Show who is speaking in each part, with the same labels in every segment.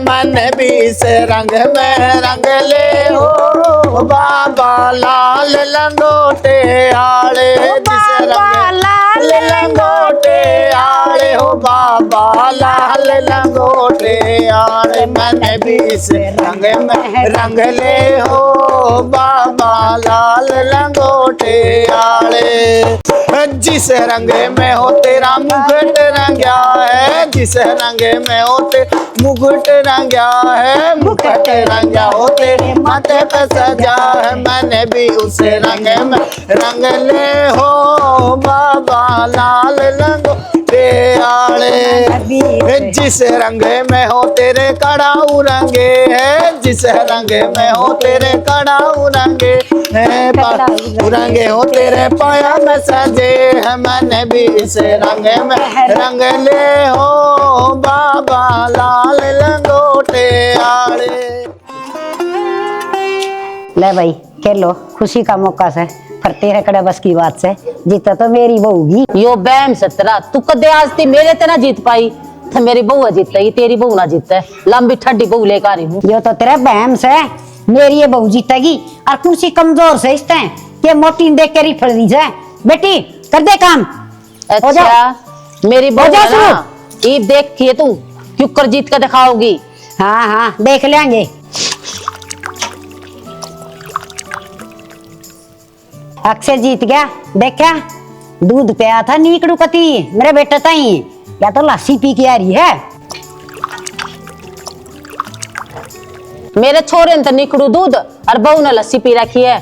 Speaker 1: मन भी इस रंग में रंग ले हो बाबा लाल लंगोटे आले, जिस रंग लाल लंगोटे आले हो बाबा लाल लंगोटे आले, मन भी इस रंग में रंग ले हो बाबा लाल लंगोटे आले। जिस रंग में हो तेरा मुकुट रंगा है, जिस रंग में हो तेरा मुकुट रंगा है, मुकुट रंगा हो तेरे माथे पे सजा है, मैंने भी उस रंग में रंग ले हो बाबा लाल लंगोटे आले। जिस रंग में हो तेरे कड़ाऊ रंगे है, जिस रंग में हो तेरे कड़ाऊ रंगे है, रंगे हो तेरे पाया में सजे है, मैंने भी इस रंग में रंग ले हो बाबा लाल लंगोटे आले।
Speaker 2: ले भाई खेल लो, खुशी का मौका से, पर तेरे कड़े बस की बात से जीता तो मेरी बहू भी।
Speaker 3: यो बैम सतरा तू कदे आज ती मेरे ते ना जीत पाई, तो मेरी बहू जीत ही तेरी बहू ना जीते, लंबी ठंडी बहू लेकर आ रही हूँ।
Speaker 2: यो तो तेरा बहम से मेरी ये बहू जीतेगी, और कुर्सी कमजोर से इसते के मोटी देख के रिफल दी जाए। बेटी कर दे काम।
Speaker 3: अच्छा मेरी बहू है ना, ये देख के तू क्यों कर जीत कर दिखाओगी।
Speaker 2: हाँ हाँ देख लेंगे। अक्षय जीत गया, देखा दूध पिया था नीकड़ू कती मेरे बेटे ताई, या तो लस्सी पी के आ रही है।
Speaker 3: मेरे छोरे ने तो निकड़ू दूध और बहू ने लस्सी पी रखी है,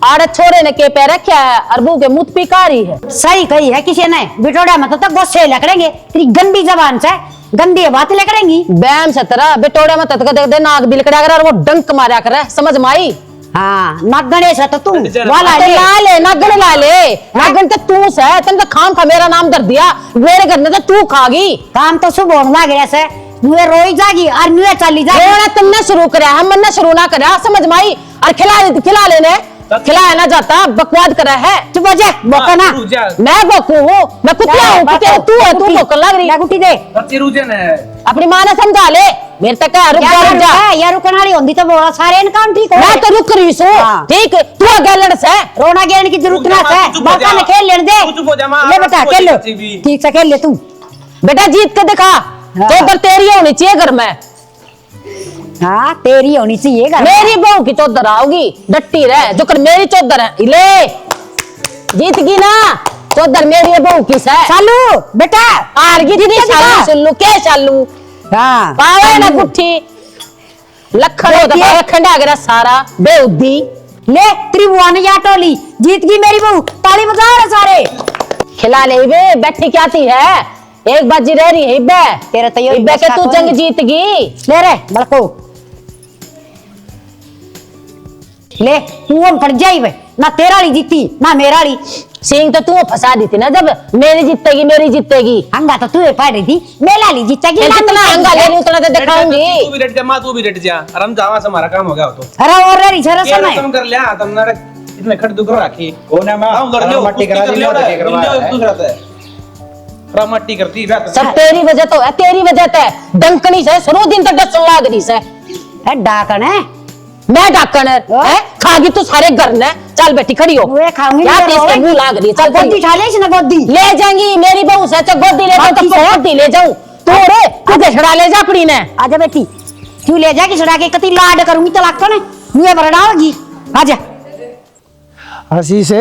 Speaker 3: आड़े छोरे ने के पे रखा है और बहू के मुंह पिकारी है।
Speaker 2: सही कही है किसी ने, बिटोड़ा मत तो गुस्से लकड़ेंगे, तेरी गंदी जबान से गंदी बात लकड़ेंगी।
Speaker 3: बैम सतरा बिटोड़ा मत दे नाक भी लकड़ा कर और वो डंक मारा कर, समझ में आई।
Speaker 2: हाँ नागणे से तो तू वाला
Speaker 3: ले ला ले नागण ला ले, नागण तो तू से तन तो खाम खा मेरा नाम दर दिया, मेरे घर में तो तू खागी।
Speaker 2: काम तो सुबह होना गया से नुए रोई जागी और नुए चली जागी।
Speaker 3: रोना तुमने शुरू करा, हम ने शुरू ना करा, समझ में आई। और खिला लेने खिलाया ना जाता, बकवाद करा है।
Speaker 2: चुप हो जा, बोका ना।
Speaker 3: मैं बोकू हूँ, मैं कुतिया हूँ, तू है, तू बोकन लग रही।
Speaker 2: गुटी दे
Speaker 3: अपनी माँ ने समझा ले, मेरे तक रुक जा।
Speaker 2: यार रुकने वाली होंदी तो बोला सारे काम ठीक हो।
Speaker 3: मैं तो रुक रही सो, ठीक तू गैलन से
Speaker 2: रोना गेलन की जरूरत ना है, बोका ने खेल लेने दे। ले बेटा खेल लो, ठीक से खेल ले तू।
Speaker 3: बेटा जीत के दिखा, चौधर तेरी होनी चाहिए घर में।
Speaker 2: हाँ तेरी होनी चाहिए घर।
Speaker 3: मेरी बहू की चौधर आओगी, डट्टी रह, जो कर मेरी चौधर है। ले जीत गई ना चौधर, मेरी बहू की है।
Speaker 2: चालू बेटा
Speaker 3: हार गई थी, शालू सुल्लू के शालू।
Speaker 2: हाँ
Speaker 3: पावे ना गुट्ठी लखन हो तो खंडा गया सारा बेउद्दी।
Speaker 2: ले त्रिभुवन या टोली जीत गई मेरी बहू, ताली बजा रहे सारे।
Speaker 3: खिला ले बे, बैठी क्या थी है, एक बाजी रह रही है बे
Speaker 2: तेरे तो
Speaker 3: बे के तू जंग जीत गई।
Speaker 2: ले रे बड़को ले, कुआं फट जाई बे, ना तेरा वाली जीती ना मेरा वाली।
Speaker 3: सिंह तो तू फंसा दी थी ना, जब मेरी जीतेगी मेरी जीतेगी।
Speaker 2: हंगा तो तू फाड़ रही थी, मेरा वाली जीतेगी।
Speaker 3: कितना हंगा ले लूं उतना तो दिखाऊंगी।
Speaker 4: तू भी डट जा मां, तू भी डट जा, आराम जावा से हमारा काम हो गया हो तो।
Speaker 2: अरे और रे छरा समय
Speaker 4: कम कर लिया तुमने, इतने खट दुख रखी
Speaker 5: कोने में
Speaker 4: हम लड़ लियो,
Speaker 5: मट्टी करा दी, मट्टी करवा
Speaker 4: दूसरा है मट्टी करती
Speaker 3: सब तेरी वजह तो है, तेरी वजह तो डंकनी से शुरू दिन तक डस लाग रही से
Speaker 2: है। डाकन है
Speaker 3: मैं डाकन है, खागी तू सारे घर ने। चल बेटी खड़ी हो,
Speaker 2: मैं खाऊंगी
Speaker 3: क्या इसके मुंह लाग रही है। चल
Speaker 2: गोदी उठा ले, इसने गोदी
Speaker 3: ले जाएंगी मेरी बहू से, तो गोदी ले जाऊं तो गोदी ले जाऊं। तू रे तुझे छड़ा ले जा अपनी ने।
Speaker 2: आजा बेटी तू ले जा कि छड़ा के कति लाड करूंगी तलाक ने मुझे बरड़ाओगी। आजा
Speaker 1: हंसी से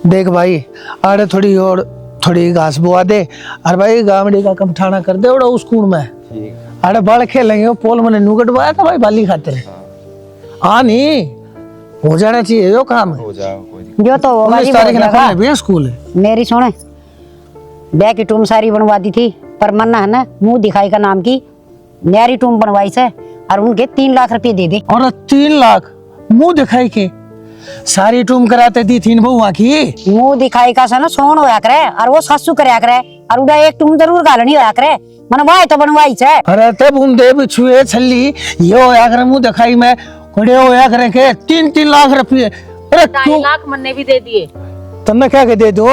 Speaker 1: देख भाई, अरे थोड़ी घास बुआ दे, और भाई गामड़ी का कमठाना कर दे उड़ा उस कूड़ में। अरे बड़ खेलेंगे, पोल मैंने नुकट बाया था भाई बाली खातिर। हाँ नहीं हो जाना चाहिए जो काम है।
Speaker 5: हो जाओ कोई
Speaker 2: जो तो
Speaker 1: स्कूल है।
Speaker 2: मेरी सुने ब्याह की टूम सारी बनवा दी थी, पर मन्ना है ना मुंह दिखाई का नाम की न्यारी टूम बनवाई से, और उनके 3 लाख रुपए दे दे।
Speaker 1: और 3 लाख मुंह दिखाई के सारी टूम कराते दी थी बहुआ की।
Speaker 2: मुंह दिखाई का से ना सोन होया करे, और वो सासू करया करे, और उड़ा एक टूम जरूर गालनी होया करे, मनवाई तो बनवाई से।
Speaker 1: अरे तब उन दे बिछुए छल्ली ये होया करे मुंह दिखाई में खड़े होया करे के 3-3 लाख रुपए। अरे
Speaker 3: 2 लाख मन्ने भी दे दिए,
Speaker 1: तुमने क्या के दे दो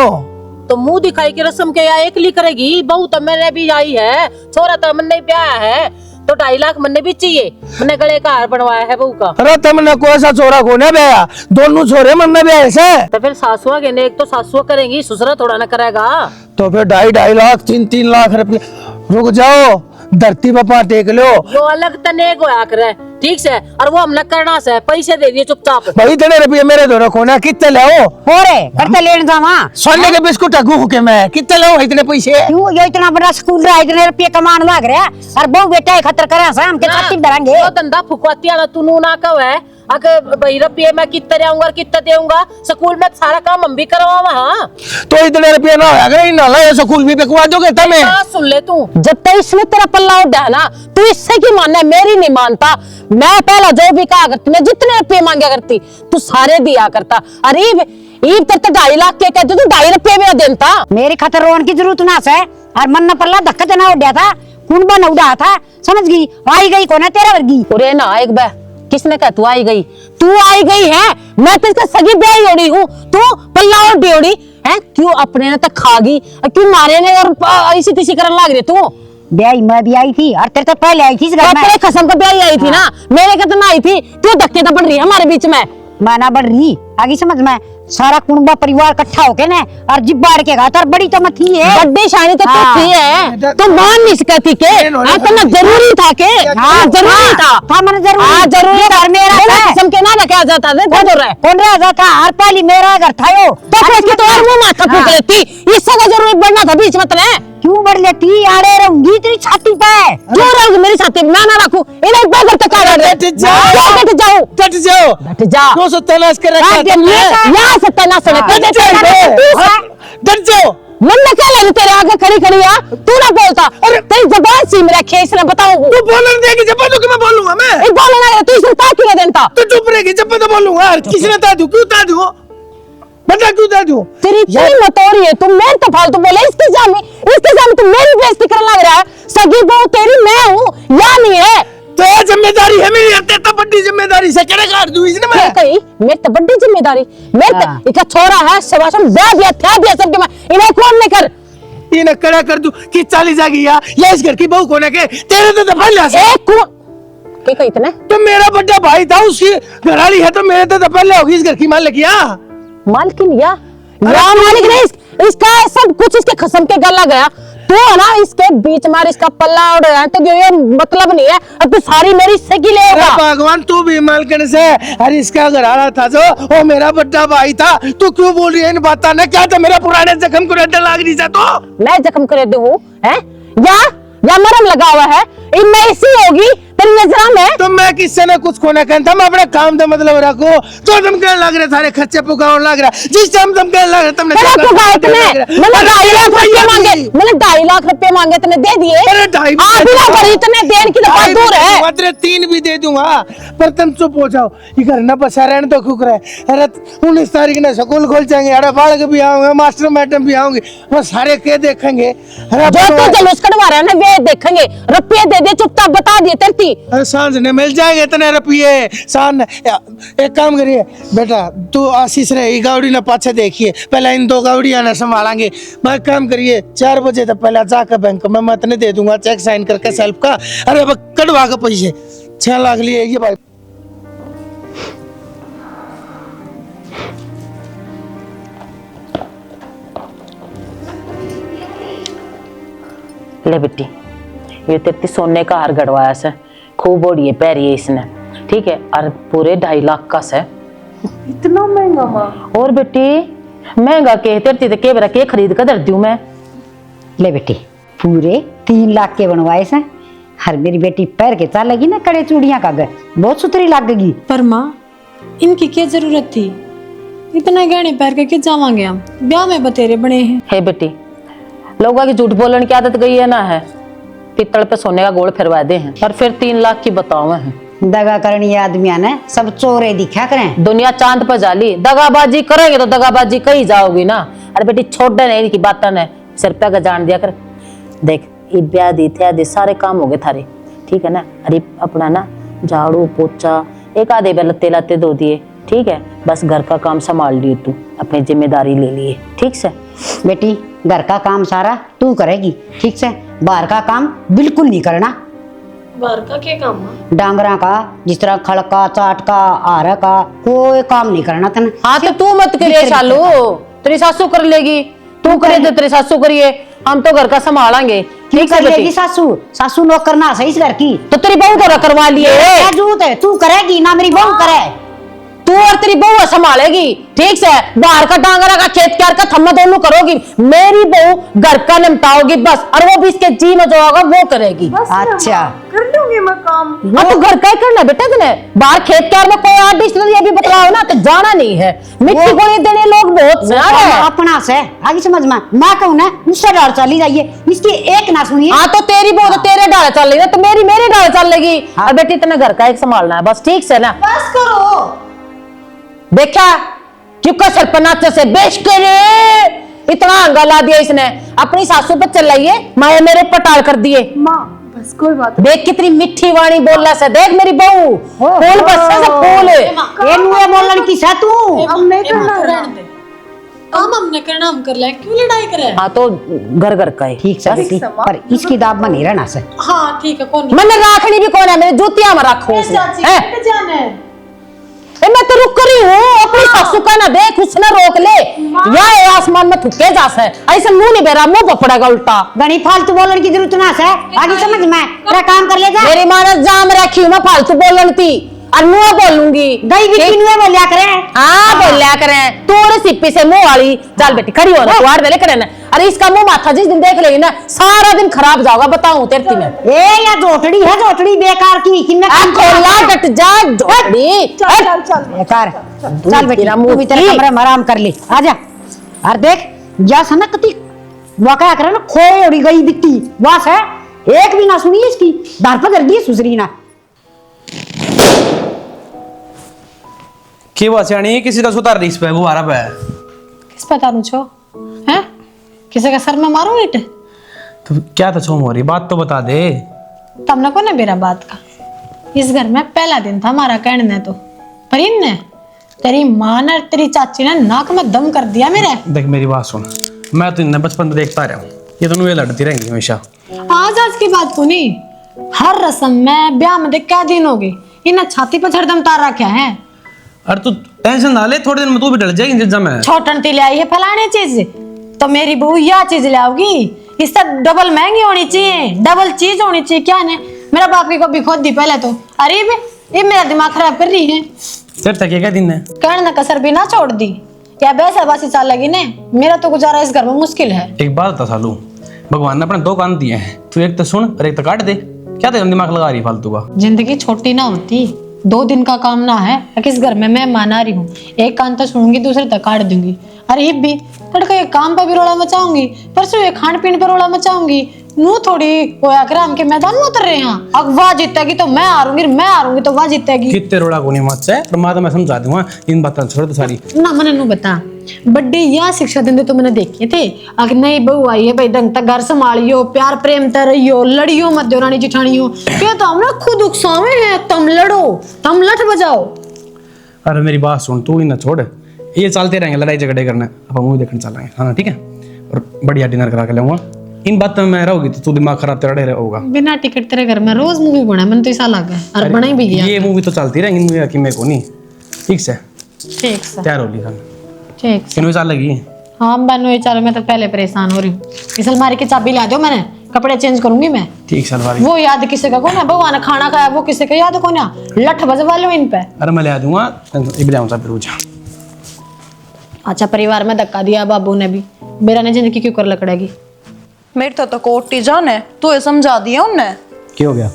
Speaker 3: तो मुंह दिखाई की रस्म के या एक ली करेगी। बहू तो मैंने भी आई है, छोरा तो मैंने ब्याह है, तो 2.5 लाख मन्ने भी चाहिए। मैंने गले का हार बनवाया है बहू का।
Speaker 1: अरे तुमने कोई सा छोरा को नहीं बेया, दोनों छोरे मन में बेया ऐसे।
Speaker 3: तो फिर सासुआ के ने एक तो सासुआ करेंगी, ससुरा थोड़ा ना करेगा।
Speaker 1: तो फिर 2.5 लाख 3 लाख रुपए। रुक जाओ, धरती बापा टेक लो।
Speaker 3: जो अलग तने को आकर है, ठीक से, और वो हमने करना से पैसे दे दिए चुपचाप।
Speaker 1: भाई इतने रुपये मेरे दो रखो ना, कितने लाओ?
Speaker 2: होरे करते लेन जावा
Speaker 1: सोने के बिस्कुट अगू के मैं कितने लाओ इतने पैसे?
Speaker 2: क्यों ये इतना बड़ा स्कूल रहा, इतने रुपये कमान लाग रहा और बहु बेटा खतर करे शाम के छाती डरेंगे।
Speaker 3: वो धंधा फुकवाती वाला तू नू ना कहो है। अगर भाई रुपये मैं कितने देऊंगा और कितने देऊंगा, स्कूल में सारा काम हम भी करवावा। हाँ
Speaker 1: तो इतने रुपये ना अगर ना लाए स्कूल भी बिकवा दोगे तब मैं।
Speaker 3: सुन ले तू, जब तक इसने तेरा पल्ला उड़ है ना, तू इससे की मानना है, मेरी नहीं मानता। मैं पहला जो भी कहा करती, मैं जितने रुपये मांगा करती तू सारे दिया करता। अरे ईब तक 2.5 लाख के कहते तू 2.5 रुपये भी देता।
Speaker 2: मेरी खातर रोन की जरूरत ना है और मन न पल्ला धक्का जना उड़ा था, कुंबा न उड़ा था, समझ गई? आई गई कौन है तेरा वर्गी?
Speaker 3: अरे ना एक बार किसने कहा तू आई गई? तू आई गई है, मैं तो इसका सगी ब्याही ओढ़ी हूँ, तू पल्ला और बेड़ी है। क्यों अपने ने तक खा गई, क्यों मारे ने और ऐसी तीसी करने लग रही तू?
Speaker 2: ब्याही मैं भी आई थी और तेरे तो पहले आई थी इस घर में।
Speaker 3: तेरे कसम का ब्याही आई थी ना, मेरे का तो ना आई थी। क्यों धक्के तो पड़ रही है हमारे बीच में?
Speaker 2: मैं ना बढ़ रही आगे समझ में, सारा कुंबा परिवार इकट्ठा होके ना और जिब बाढ़ के घातर बड़ी तो मत ही है।
Speaker 3: बड्डे शानी तो
Speaker 2: हाँ।
Speaker 3: थी है, तो मान नहीं सकती के इतना जरूरी था के? हाँ जरूरी था।
Speaker 2: हाँ मैंने जरूरी।
Speaker 3: हाँ जरूरी था। मेरा कसम के ना क्या जाता था
Speaker 2: कौन रहा जाता हर पहली मेरा घर था यो।
Speaker 3: तो फिर इसकी तो और मुंह माथा फूक लेती, इससे का जरूरी बढ़ना था बीच में तने।
Speaker 2: क्यों बढ़ लेती? आड़े रहूंगी तेरी छाती पे।
Speaker 3: क्यों रहूंगी मेरी छाती पे? मैं ना रखूं इन्हें पे करते क्या कर रहे?
Speaker 1: बैठ जाओ।
Speaker 3: बैठ जाओ,
Speaker 1: बैठ जाओ,
Speaker 3: बैठ जा।
Speaker 1: क्यों सत्यानाश कर रखा है तुमने?
Speaker 3: यहाँ सत्यानाश है।
Speaker 1: डट जाओ।
Speaker 3: मन में क्या लगी तेरे आगे खड़ी खड़ी है? तू ना बोलता। अरे तेरी जबान सी मेरा खेस ने बताऊं।
Speaker 1: तू बोलने देगी जब तो मैं बोलूंगा मैं।
Speaker 3: ये बोलना है तू इसे ताकि नहीं देता।
Speaker 1: तू चुप रहेगी जब तो बोलूंगा। किसने ता दूं? क्यों ता दूं? बता क्यों ता दूं?
Speaker 3: तेरी इतनी मतौरी है, तुम मेरे तो फालतू बोले। इसके सामने तुम मेरी बेइज्जती करने लग रहा है। सगी बहू तेरी मैं हूँ या नहीं है?
Speaker 1: तो ये जिम्मेदारी है मेरी, इतनी बड़ी जिम्मेदारी से क्या कर दूं इसने मैं?
Speaker 3: कहीं मेरी तो बड़ी जिम्मेदारी, मेरे तो इका छोरा है शबाशम ब्याह दिया था दिया सबके मैं इन्हें कौन नहीं कर
Speaker 1: इन्हें कड़ा कर दूं कि 40 आ गई या इस घर की बहू कोने के तेरे तो दफा लिया से।
Speaker 3: एक कौन के कहीं इतने
Speaker 1: तो मेरा बड़ा भाई था, उसकी घरवाली है, तो मेरे तो दफा लिया होगी इस घर की मालिक। या
Speaker 3: मालकिन या मालिक नहीं, इसका सब कुछ इसके खसम के गला गया। तो है ना इसके बीच मार इसका पल्ला उड़ रहा है, तो ये मतलब नहीं है। अब तू सारी मेरी सगी लेगा।
Speaker 1: भगवान तू भी मालकिन से, अरे इसका घरवाला था जो वो मेरा बड़ा भाई था। तू क्यों बोल रही है इन बातों ने? क्या था मेरा पुराने जख्म को रद्द लाग रही तो
Speaker 3: मैं जख्म कर दूं है या मरम लगा हुआ है इनमें ऐसी होगी तेरी नजरा में।
Speaker 1: तो मैं किससे ने कुछ खोना कहता, मैं अपने काम से मतलब रखो। तो तुम कहने लग रहे सारे खर्चे पुकावन लग रहा, जिस टाइम तुम कहने लग रहे तुमने
Speaker 3: मैंने 2.5 लाख रुपए मांगे, मैंने 2.5 लाख रुपए मांगे तुमने दे दिए।
Speaker 1: अरे 2.5
Speaker 3: इतने देर की तो बहुत दूर है।
Speaker 1: मात्र 3 भी दे दूंगा, पर तुम चुप हो जाओ। ये घर ना बसा रहने तो खुक रहे। अरे 19 तारीख ने स्कूल खोल जाएंगे, अरे बालक भी आऊंगे, मास्टर मैडम भी आऊंगे, वो सारे के देखेंगे। अरे
Speaker 3: जो तू जलूस कटवा रहा है ना वे देखेंगे। रुपये दे दे चुपचाप बता दिए तेरी।
Speaker 1: अरे सांझ ने मिल जाएंगे इतने रुपये सांझ। एक काम करिए बेटा, तू आशीष रहे गावड़ी ना पाछे देखिए, पहले इन 2 गावड़ियां ना संभालेंगे। मैं काम करिए 4 बजे तक पहले जाकर बैंक में मैं इतने दे दूंगा, चेक साइन करके सेल्फ का। अरे अब कटवा के पैसे 6 लाख लिए ये भाई।
Speaker 3: ले बेटी ये तेरे सोने का हार गड़वाया से, खूब ओढ़िए पैरिए इसने, ठीक है, और पूरे 2.5 लाख का से।
Speaker 5: इतना महंगा माँ?
Speaker 3: और बेटी महंगा के तेरती तो के बरा के खरीद कर दर दूं मैं।
Speaker 2: ले बेटी पूरे 3 लाख के बनवाए से। हर मेरी बेटी पैर के चालेगी ना कड़े चूड़ियां का घर बहुत सुथरी लगेगी।
Speaker 5: पर माँ इनकी क्या जरूरत थी? इतने गहने पैर के जावांगे हम, ब्याह में बतेरे बने हैं।
Speaker 3: हे बेटी लोगों की झूठ बोलने की आदत गई है ना, है पित्तल पे सोने का गोल फिरवा दे हैं और फिर 3 लाख की बताओ हैं।
Speaker 2: दगा करनी आदमिया ने सब चोरे दिखा करें।
Speaker 3: दुनिया चांद पर जाली, दगाबाजी करेंगे तो दगाबाजी कहीं जाओगी ना। अरे बेटी छोड़ नहीं की बात ने सिर पे का जान दिया कर। देख ये ब्याह दी थे सारे काम हो गए थारे, ठीक है ना। अरे अपना ना झाड़ू पोछा एक आधे पे लत्ते लत्ते धो दिए, ठीक है, बस घर का काम संभाल लिए, तू अपनी जिम्मेदारी ले लिए, ठीक से।
Speaker 2: बेटी घर का काम सारा तू करेगी, ठीक से, बाहर का काम बिल्कुल नहीं करना।
Speaker 5: बाहर का क्या काम है?
Speaker 2: डांगरा का, जिस तरह खड़का चाट का आरा का कोई काम नहीं करना तन।
Speaker 3: हाँ तो तू मत करिए शालू, तेरी सासू कर लेगी, तू करे तो तेरी सासू करिए, हम तो घर का संभालेंगे। ठीक है बेटी,
Speaker 2: सासू सासू नौकर ना सही इस घर की।
Speaker 3: तो तेरी बहू तो करवा लिए,
Speaker 2: क्या जरूरत है, तू करेगी ना मेरी बहू करे।
Speaker 3: तू और तेरी बहू संभालेगी, ठीक से। बाहर का डांगरा का खेत क्यार का थम्मा दोनों करोगी, मेरी बहू घर का निपटाओगी बस, और वो भी इसके जी में जो होगा वो करेगी।
Speaker 2: अच्छा
Speaker 5: कर लूंगी मैं काम।
Speaker 3: हाँ तो घर का ही करना बेटा तूने, बाहर खेत क्यार में कोई आर्ट डिश ये भी बतलाओ ना तो जाना नहीं है। मिट्टी को नहीं देने लोग बहुत ज्यादा है।
Speaker 2: अपना से आगे समझ में मैं कहूँ ना उससे डर चली जाइए, इसकी एक ना सुनिए।
Speaker 3: हाँ तो तेरी बहू तो तेरे डाल चल रही है, तो मेरी मेरे डाल चल लेगी। और बेटी तेने घर का एक संभालना है बस, ठीक से ना।
Speaker 5: बस करो।
Speaker 3: देखा क्यों सर पर नाचे से बेच करे इतना हंगा ला दिया इसने, अपनी सासू पर चलाइए, माए मेरे पटाल कर दिए।
Speaker 5: माँ बस कोई बात
Speaker 3: देख कितनी मिठी वाणी बोलना से, देख मेरी बहू फूल बस से फूल
Speaker 2: ये नुए बोलन की सा तू।
Speaker 5: हम नहीं करना, रहने दे। काम हमने करना हम कर ले, क्यों लड़ाई करे?
Speaker 3: हाँ तो घर घर का है।
Speaker 2: ठीक से बेटी, पर इसकी दाब में नहीं रहना से।
Speaker 5: हाँ ठीक है, कौन
Speaker 3: मैंने राखनी भी कौन है, मेरे जूतियां में रखो उसे।
Speaker 5: चाची जाने
Speaker 3: मैं तो रुक रही हूँ, अपनी सासू का ना देख, उसने रोक ले या ये आसमान में थुके जा से, ऐसे मुंह नहीं बेरा, मुंह पकड़ेगा उल्टा।
Speaker 2: घनी फालतू बोलन की जरूरत ना से, आगे समझ में तेरा काम कर ले जा।
Speaker 3: मेरी माँ ने जाम रखी मैं फालतू बोलन थी, और मुँह बोलूंगी
Speaker 2: गई भी नुए बोलिया करे।
Speaker 3: हाँ बोलिया करें, तू और सिप्पी से मुंह वाली। चल बेटी खड़ी हो ना, तू आड़ दे करे ना। अरे इसका मुंह माथा जिस दिन देख लेगी ना सारा दिन खराब जाओगा, बताऊं तेरे में।
Speaker 2: ए या जोटड़ी है, जोटड़ी बेकार की किन्ने काम
Speaker 3: खोला डट जा जोड़ी।
Speaker 5: चल
Speaker 2: बेकार। चल बेटी तू भी तेरे कमरे में आराम कर ले, आजा। और देख जा सना कति वाकया करे ना, खोए उड़ी गई बिट्टी बस है, एक भी ना सुनी इसकी, दार पर कर दी सुसरी ना।
Speaker 4: की बात सियाणी, किसी का सुतार रही इस पे वो आ रहा है।
Speaker 5: किस पता पूछो हैं, किसी का सर में मारो ईट।
Speaker 4: तो क्या तो छोम हो रही, बात तो बता दे।
Speaker 5: तुमने को ना मेरा बात का, इस घर में पहला दिन था हमारा कहने तो, पर इनने तेरी माँ ने तेरी चाची ने नाक में दम कर दिया मेरे।
Speaker 4: देख मेरी बात सुन, मैं तो इन्हें बचपन से देखता रहा हूँ, ये दोनों ये लड़ती रहेंगी हमेशा।
Speaker 5: आज की बात को नहीं, हर रस्म में ब्याह में देख क्या दिन होगी, इन्हें छाती पर हरदम तार रखा है।
Speaker 4: अरे तू टेंशन ना ले, थोड़े दिन में तू भी डर जाएगी जब मैं
Speaker 5: छोटन ती ले आई है फलाने चीज, तो मेरी बहू यह चीज ले आओगी, इससे डबल महंगी होनी चाहिए, डबल चीज होनी चाहिए। क्या ने मेरा बाप की कभी खोद दी पहले तो, अरे ये मेरा दिमाग खराब कर रही है।
Speaker 4: तेरे तक क्या दिन है,
Speaker 5: कहने कसर भी ना छोड़ दी, क्या बैसा बासी चाल लगी ने, मेरा तो गुजारा इस घर में मुश्किल है।
Speaker 4: एक बात बता सालू, भगवान ने अपने दो कान दिए हैं, तू एक तो सुन और एक तो काट दे। क्या तेरा दिमाग लगा रही फालतू का?
Speaker 5: जिंदगी छोटी ना होती, 2 दिन का काम ना है। किस घर में मैं मान आ रही हूँ, एक कान तो सुनूंगी दूसरे तक काट दूंगी। अरे ये भी तड़का एक काम पर भी रोड़ा मचाऊंगी, परसों ये खान पीन पर रोड़ा मचाऊंगी, नू थोड़ी होया कर हम के मैदान में उतर रहे हैं। अब वाह जीतेगी तो मैं हारूंगी, मैं हारूंगी तो वाह जीतेगी।
Speaker 4: कितने रोड़ा को नहीं मत से, पर मैं समझा दूंगा, इन बातों छोड़ दे सारी
Speaker 5: ना मैंने नू बता, बड्डे या शिक्षा देंदे तो मैंने देखे थे। अगर नई बहू आई है भाई ढंग तक घर संभालियो, प्यार प्रेम तर रहियो, लड़ियो मत देवरानी जिठानियो, क्या तो हमने खुद उकसावे हैं, तुम लड़ो, तुम लठ बजाओ।
Speaker 4: अरे मेरी बात सुन, तू इन्हें छोड़, ये चलते रहेंगे लड़ाई झगड़े करने, अब मूवी देखने चलेंगे, हाँ ठीक है, और बढ़िया डिनर करा के लाऊंगा। इन बातों में रहोगी तो तू दिमाग खराब तेरा रहे होगा।
Speaker 5: बिना टिकट तेरे घर में रोज मूवी बना, मैंने तो ऐसा लगा और बना ही भी गया।
Speaker 4: ये मूवी तो चलती रहेंगी, मूवी की मेरे को नहीं, ठीक से
Speaker 5: ठीक से
Speaker 4: तैयार हो ली खान,
Speaker 5: ठीक से।
Speaker 4: किन चल लगी?
Speaker 5: हाँ बनो ये चलो, मैं तो पहले परेशान हो रही हूँ। इस अलमारी की चाबी ला दो, मैंने कपड़े चेंज करूंगी मैं।
Speaker 4: ठीक सलवारी
Speaker 5: वो याद किसी का कौन है, भगवान ने खाना खाया वो किसी का याद कौन है, लठ बजवा लो इन पे।
Speaker 4: अरे मैं ले आ दूंगा, इब जाऊंगा फिर जा।
Speaker 5: अच्छा परिवार में धक्का दिया बाबू ने भी, मेरा ने जिंदगी क्यों कर लकड़ेगी।
Speaker 6: मेरे तो कोटी जाने तू ये समझा दिया उनने।
Speaker 4: क्या हो गया?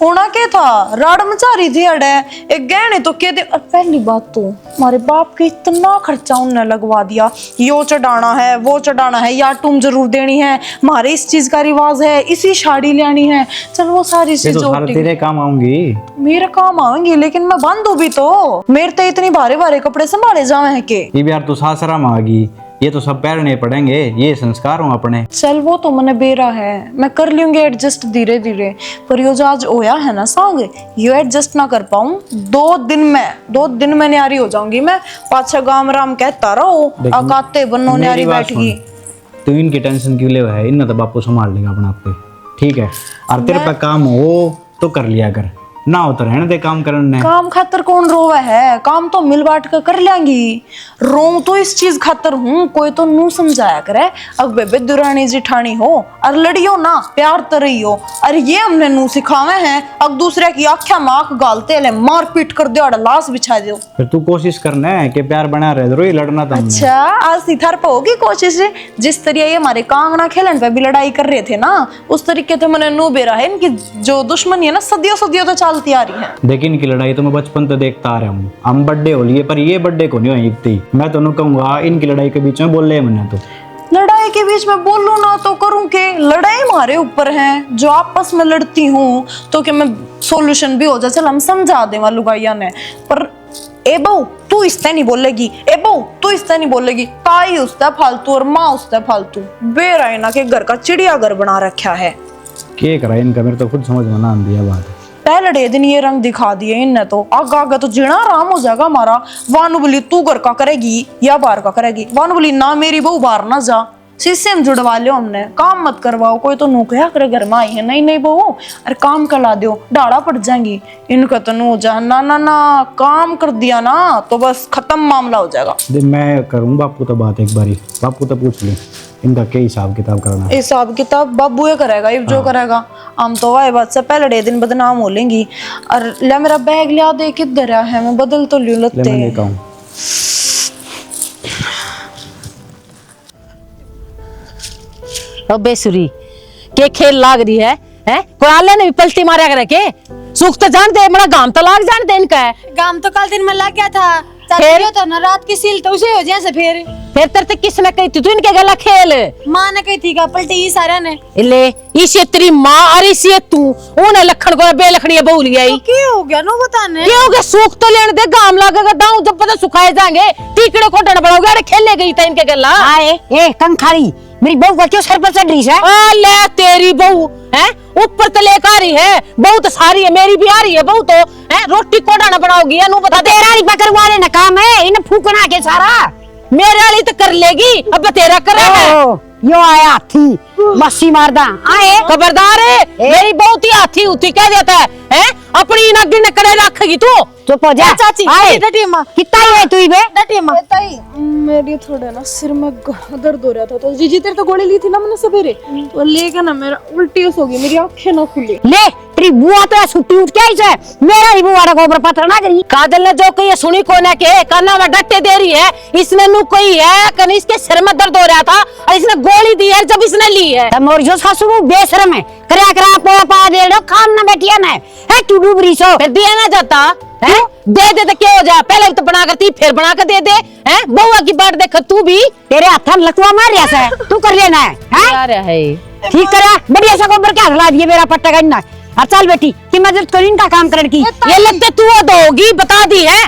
Speaker 6: होना क्या था, राड़ मचा रही थी अड़े, एक गहने तो क्या दे। पहली बात तो हमारे बाप के इतना खर्चा उनने लगवा दिया, यो चढ़ाना है वो चढ़ाना है, या तुम जरूर देनी है, हमारे इस चीज का रिवाज है, इसी साड़ी लेनी है, चल वो सारी चीज
Speaker 7: तेरे काम आऊंगी,
Speaker 6: मेरे काम आएंगी, लेकिन मैं बंद भी तो, मेरे तो इतनी भारे भारे कपड़े संभाले जावे हैं के।
Speaker 7: ये भी यार तू सासरा में आ गई, ये तो सब पैरने पड़ेंगे, ये संस्कार हूँ अपने।
Speaker 6: चल वो तो मैंने बेरा है, मैं कर लूंगी एडजस्ट धीरे धीरे, पर यो जो आज होया है ना सांग, यो एडजस्ट ना कर पाऊं, 2 दिन में न्यारी हो जाऊंगी मैं। पाछा गाम राम कहता रहो, अकाते बनो न्यारी बैठगी।
Speaker 7: तू इनकी टेंशन क्यों ले है, इन्हें तो बापू संभाल लेगा अपना आप पे, ठीक है। और तेरे पे काम हो तो कर लिया कर, ना हो तो रहने दे काम करने।
Speaker 6: काम खातर कौन रोवा है, काम तो मिल बांट कर कर लेंगी। रो तो इस चीज खातर हूँ, कोई तो नू समझाया करे। अब बेबे दुरानी जिठानी हो और लड़ियो ना प्यार तो रही हो। अरे ये हमने नू सिखावे हैं, अब दूसरे की आख्या में आंख गालते ले, मार पीट कर दो, लाश बिछा दो।
Speaker 7: फिर तू कोशिश करना है कि प्यार बना रहे, रोई लड़ना तो हमने।
Speaker 6: अच्छा आज सिथार पे होगी कोशिश। जिस तरीके ये हमारे कांगड़ा खेलन पे भी लड़ाई कर रहे थे ना, उस तरीके से मैंने नू बेरा है। इनकी जो दुश्मनी है ना सदियों सदियों तो चलती आ रही है।
Speaker 7: देखिए इनकी लड़ाई तो मैं बचपन से देखता आ रहा हूँ। हम बर्थडे हो लिए पर ये बर्थडे को नहीं हुई। मैं तो नहीं कहूँगा इनकी लड़ाई के बीच में बोल रहे मैंने तो।
Speaker 6: लड़ाई के बीच में बोलूं ना तो करूं के, लड़ाई हमारे ऊपर है। जो आपस में लड़ती हूँ तो कि मैं सोल्यूशन भी हो जाए, चल हम समझा दे लुगाइया ने। पर ए बहू तू इससे नहीं बोलेगी, ए बहू तू इससे नहीं बोलेगी, ताई उससे फालतू और माँ उससे फालतू। बेरायना के घर का चिड़ियाघर बना रखा है।
Speaker 7: क्या करा इनका, मेरे तो खुद समझ में ना दिया बात।
Speaker 6: पहले दिन ये रंग दिखा दिए इनने, तो आगा आगा तो जीना आराम हो जाएगा हमारा। वानु बोली तू घर का करेगी या बाहर का करेगी। वानु बोली ना मेरी बहू बाहर ना जा, शीशे में जुड़वा लो, हमने काम मत करवाओ। कोई तो नू क्या करे घर में आई है, नहीं नहीं बहू अरे काम करा दो, डाड़ा पड़ जाएंगी। इनका तो नू जा ना ना ना, काम कर दिया ना तो बस खत्म मामला हो जाएगा।
Speaker 7: मैं करूँ बापू तो बात एक बारी, बापू तो पूछ ली इनका क्या हिसाब किताब करना।
Speaker 6: हिसाब किताब बाबू ये करेगा, ये जो करेगा। हम तो वाह बात से पहले दिन बदनाम हो लेंगी। और ले मेरा बैग लिया दे, किधर है मैं बदल तो लूं लत्ते।
Speaker 7: मैं लेकर आऊं।
Speaker 3: ओ बेसुरी के खेल लाग रही है, हैं? कोई आले ने भी पलटी मारा करे के? सुख तो जानते, बड़ा गाम तो लाग जानते इनका है।
Speaker 5: काम तो कल दिन में लग गया था,
Speaker 3: फिर?
Speaker 5: तो ना रात की सील तो उसे हो जैसे
Speaker 3: फिर तेरे किसने कही थी तू इनके गला खेल?
Speaker 5: माँ ने कही थी का पलटी ही सारा ने।
Speaker 3: ले इसे तेरी माँ और इसे तू उन्हें लखन को बेलखनी बोल गया
Speaker 5: तो क्या हो गया नो बताने?
Speaker 3: क्या हो गया? सूख तो लेने दे, गाम लागेगा दाऊ जब पता सुखाए जाएंगे। टीकड़े खोटने पड़ोगे। अरे खेलने गई था इनके गला।
Speaker 2: आए ए कंखारी, मेरी बहू का क्यों सर पर चढ़ रही है?
Speaker 3: आ ले तेरी बहू है ऊपर तो लेकर आ रही है, बहू तो सारी है, मेरी भी आ रही है बहू तो है। रोटी कोडाना बनाओगी या नु बता दे।
Speaker 2: तेरा नहीं पकड़वा लेना काम है, इन्हें फूकना के सारा।
Speaker 3: मेरे वाली तो कर लेगी, अब तेरा करेगा।
Speaker 2: यो आया हाथी मस्सी मारदा आए।
Speaker 3: खबरदार है, मेरी बहू थी हाथी उठी कह देता है अपनी ना गिन करे रखेगी तू।
Speaker 2: चुप हो जा
Speaker 5: चाची
Speaker 2: आए।
Speaker 5: डटी माँ
Speaker 2: कितना है तू बे?
Speaker 5: डटी माँ
Speaker 6: मेरी थोड़े ना सिर में दर्द हो रहा था, तो जीजी तेरे तो गोली ली थी ना मैंने सवेरे, तो लेके ना मेरा उल्टी हो गई, मेरी आंखें ना खुली।
Speaker 2: ले तेरी बुआ तो छुट्टी उठ के आई से, मेरा ही बुआ को ऊपर पत्थर ना करी।
Speaker 3: काजल ने जो कही सुनी को ना के काना में डटे दे रही है। इसने नु कोई है कनी इसके सिर में दर्द हो रहा था और इसने गोली दी है जब इसने ली है।
Speaker 2: तब मोर जो सासू बेशरम है, करा करा पा दे लो खान ना बैठिया ना है तू डूबरी सो।
Speaker 3: फिर दिया ना जाता है, दे तो क्या हो जाए? पहले तो बना करती फिर बना कर दे दे हैं। बउआ की बात देख तू भी,
Speaker 2: तेरे हाथ में लकवा मार रिया से तू कर लेना है
Speaker 3: यार है
Speaker 2: ठीक करा बढ़िया सा गोबर क्या हला दिए मेरा पट्टा करना। अब चल बेटी कि मदद करी इनका काम करने की।
Speaker 3: ये लगता तू दोगी बता दी है,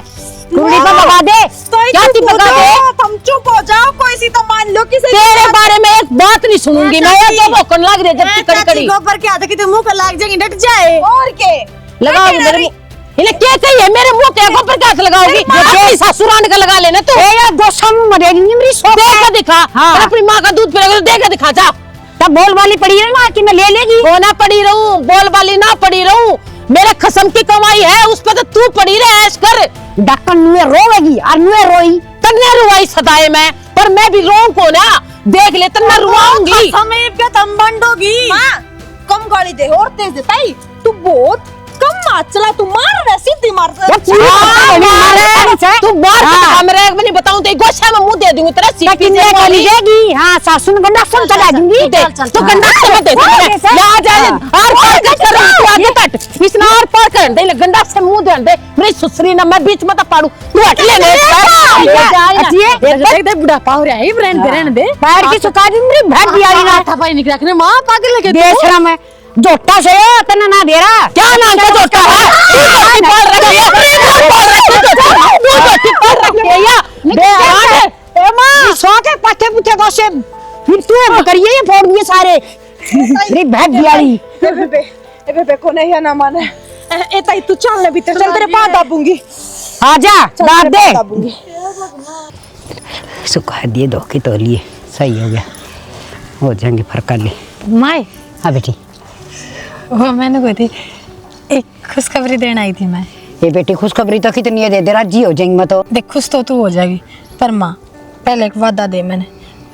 Speaker 2: कुड़ी को बता दे
Speaker 3: क्या ती बता दे।
Speaker 6: तुम चुप हो जाओ, कोई सी तो मान लो कि
Speaker 3: तेरे बारे में एक बात नहीं सुनूंगी मैं। जो भौंकन लग रही है जब तक कड़ी कड़ी
Speaker 5: गोबर के आधे की तो मुंह पर लाग जाएगी, डट जाए।
Speaker 6: और के
Speaker 3: लगाओगी मेरे मुंह। इन्हें क्या चाहिए मेरे मुंह के गोबर का हाथ लगाओगी? अपनी ससुराल का लगा लेना तू।
Speaker 2: ए गोसम मरेगी मेरी सो
Speaker 3: दे के दिखा।
Speaker 2: हाँ।
Speaker 3: अपनी माँ का दूध पिलाओगी तो दे के दिखा जा।
Speaker 2: तब बोल वाली पड़ी है ना कि मैं ले लेगी।
Speaker 3: वो ना पड़ी रहूं, बोल वाली ना पड़ी रहूं, मेरे खसम की कमाई है उस पर तो तू पड़ी रहे ऐश कर।
Speaker 2: डक्कन नुए रोवेगी और नुए रोई
Speaker 3: तन्ने रुआई सदाए मैं, पर मैं भी रोऊं को ना देख ले तन्ने रुआऊंगी।
Speaker 6: समय पे तुम बंडोगी। मां कम गाली दे और तेज दे ताई, तू बहुत कम मार चला, तू मार रहा सीधी मार।
Speaker 3: तू बाहर कैमरे में नहीं बताऊं तो गोशा में मुंह दे दूंगी तेरा सीट पे
Speaker 2: देगी। हाँ सासू में गंडा सुन चला दूंगी।
Speaker 3: तो गंडा से मत दे ला जा और पार कर तू आगे कट इसना और पार कर दे ले गंडा से मुंह दे दे मेरी सुसरी ना मैं बीच में तो पाड़ू तू हट ले
Speaker 5: देख दे बुढ़ा पाव रहा है ब्रांड रहने दे।
Speaker 2: पैर की सुखा दी मेरी भेड़ दियारी ना
Speaker 5: था भाई निकला के मां पागल लगे
Speaker 2: बेशरम है जोटा से तना ना दे रहा।
Speaker 3: क्या नाम का जोटा है? पाल रखी है पाल रखी है
Speaker 2: ए मां सो के पट्टे पुट्टे को से फिर तू करिए ये फोड़ दिए सारे मेरी भेड़ दियारी।
Speaker 6: ए बेबे को नहीं है ना माने ए ताई तू चल ले भीतर चल, तेरे पास दाबूंगी।
Speaker 2: आजा दाब दे
Speaker 6: दाबूंगी।
Speaker 2: सुखा दिए दो की तो लिए सही हो गया, हो जाएंगे फर्क कर ले।
Speaker 5: माय
Speaker 2: हाँ बेटी
Speaker 5: वो मैंने कही थी खुशखबरी देना आई थी मैं।
Speaker 2: ये बेटी खुशखबरी तो कितनी है, दे दे राजी हो जाएंगी मैं तो।
Speaker 5: देख खुश तो तू हो जाएगी, पर माँ पहले एक वादा दे मैंने,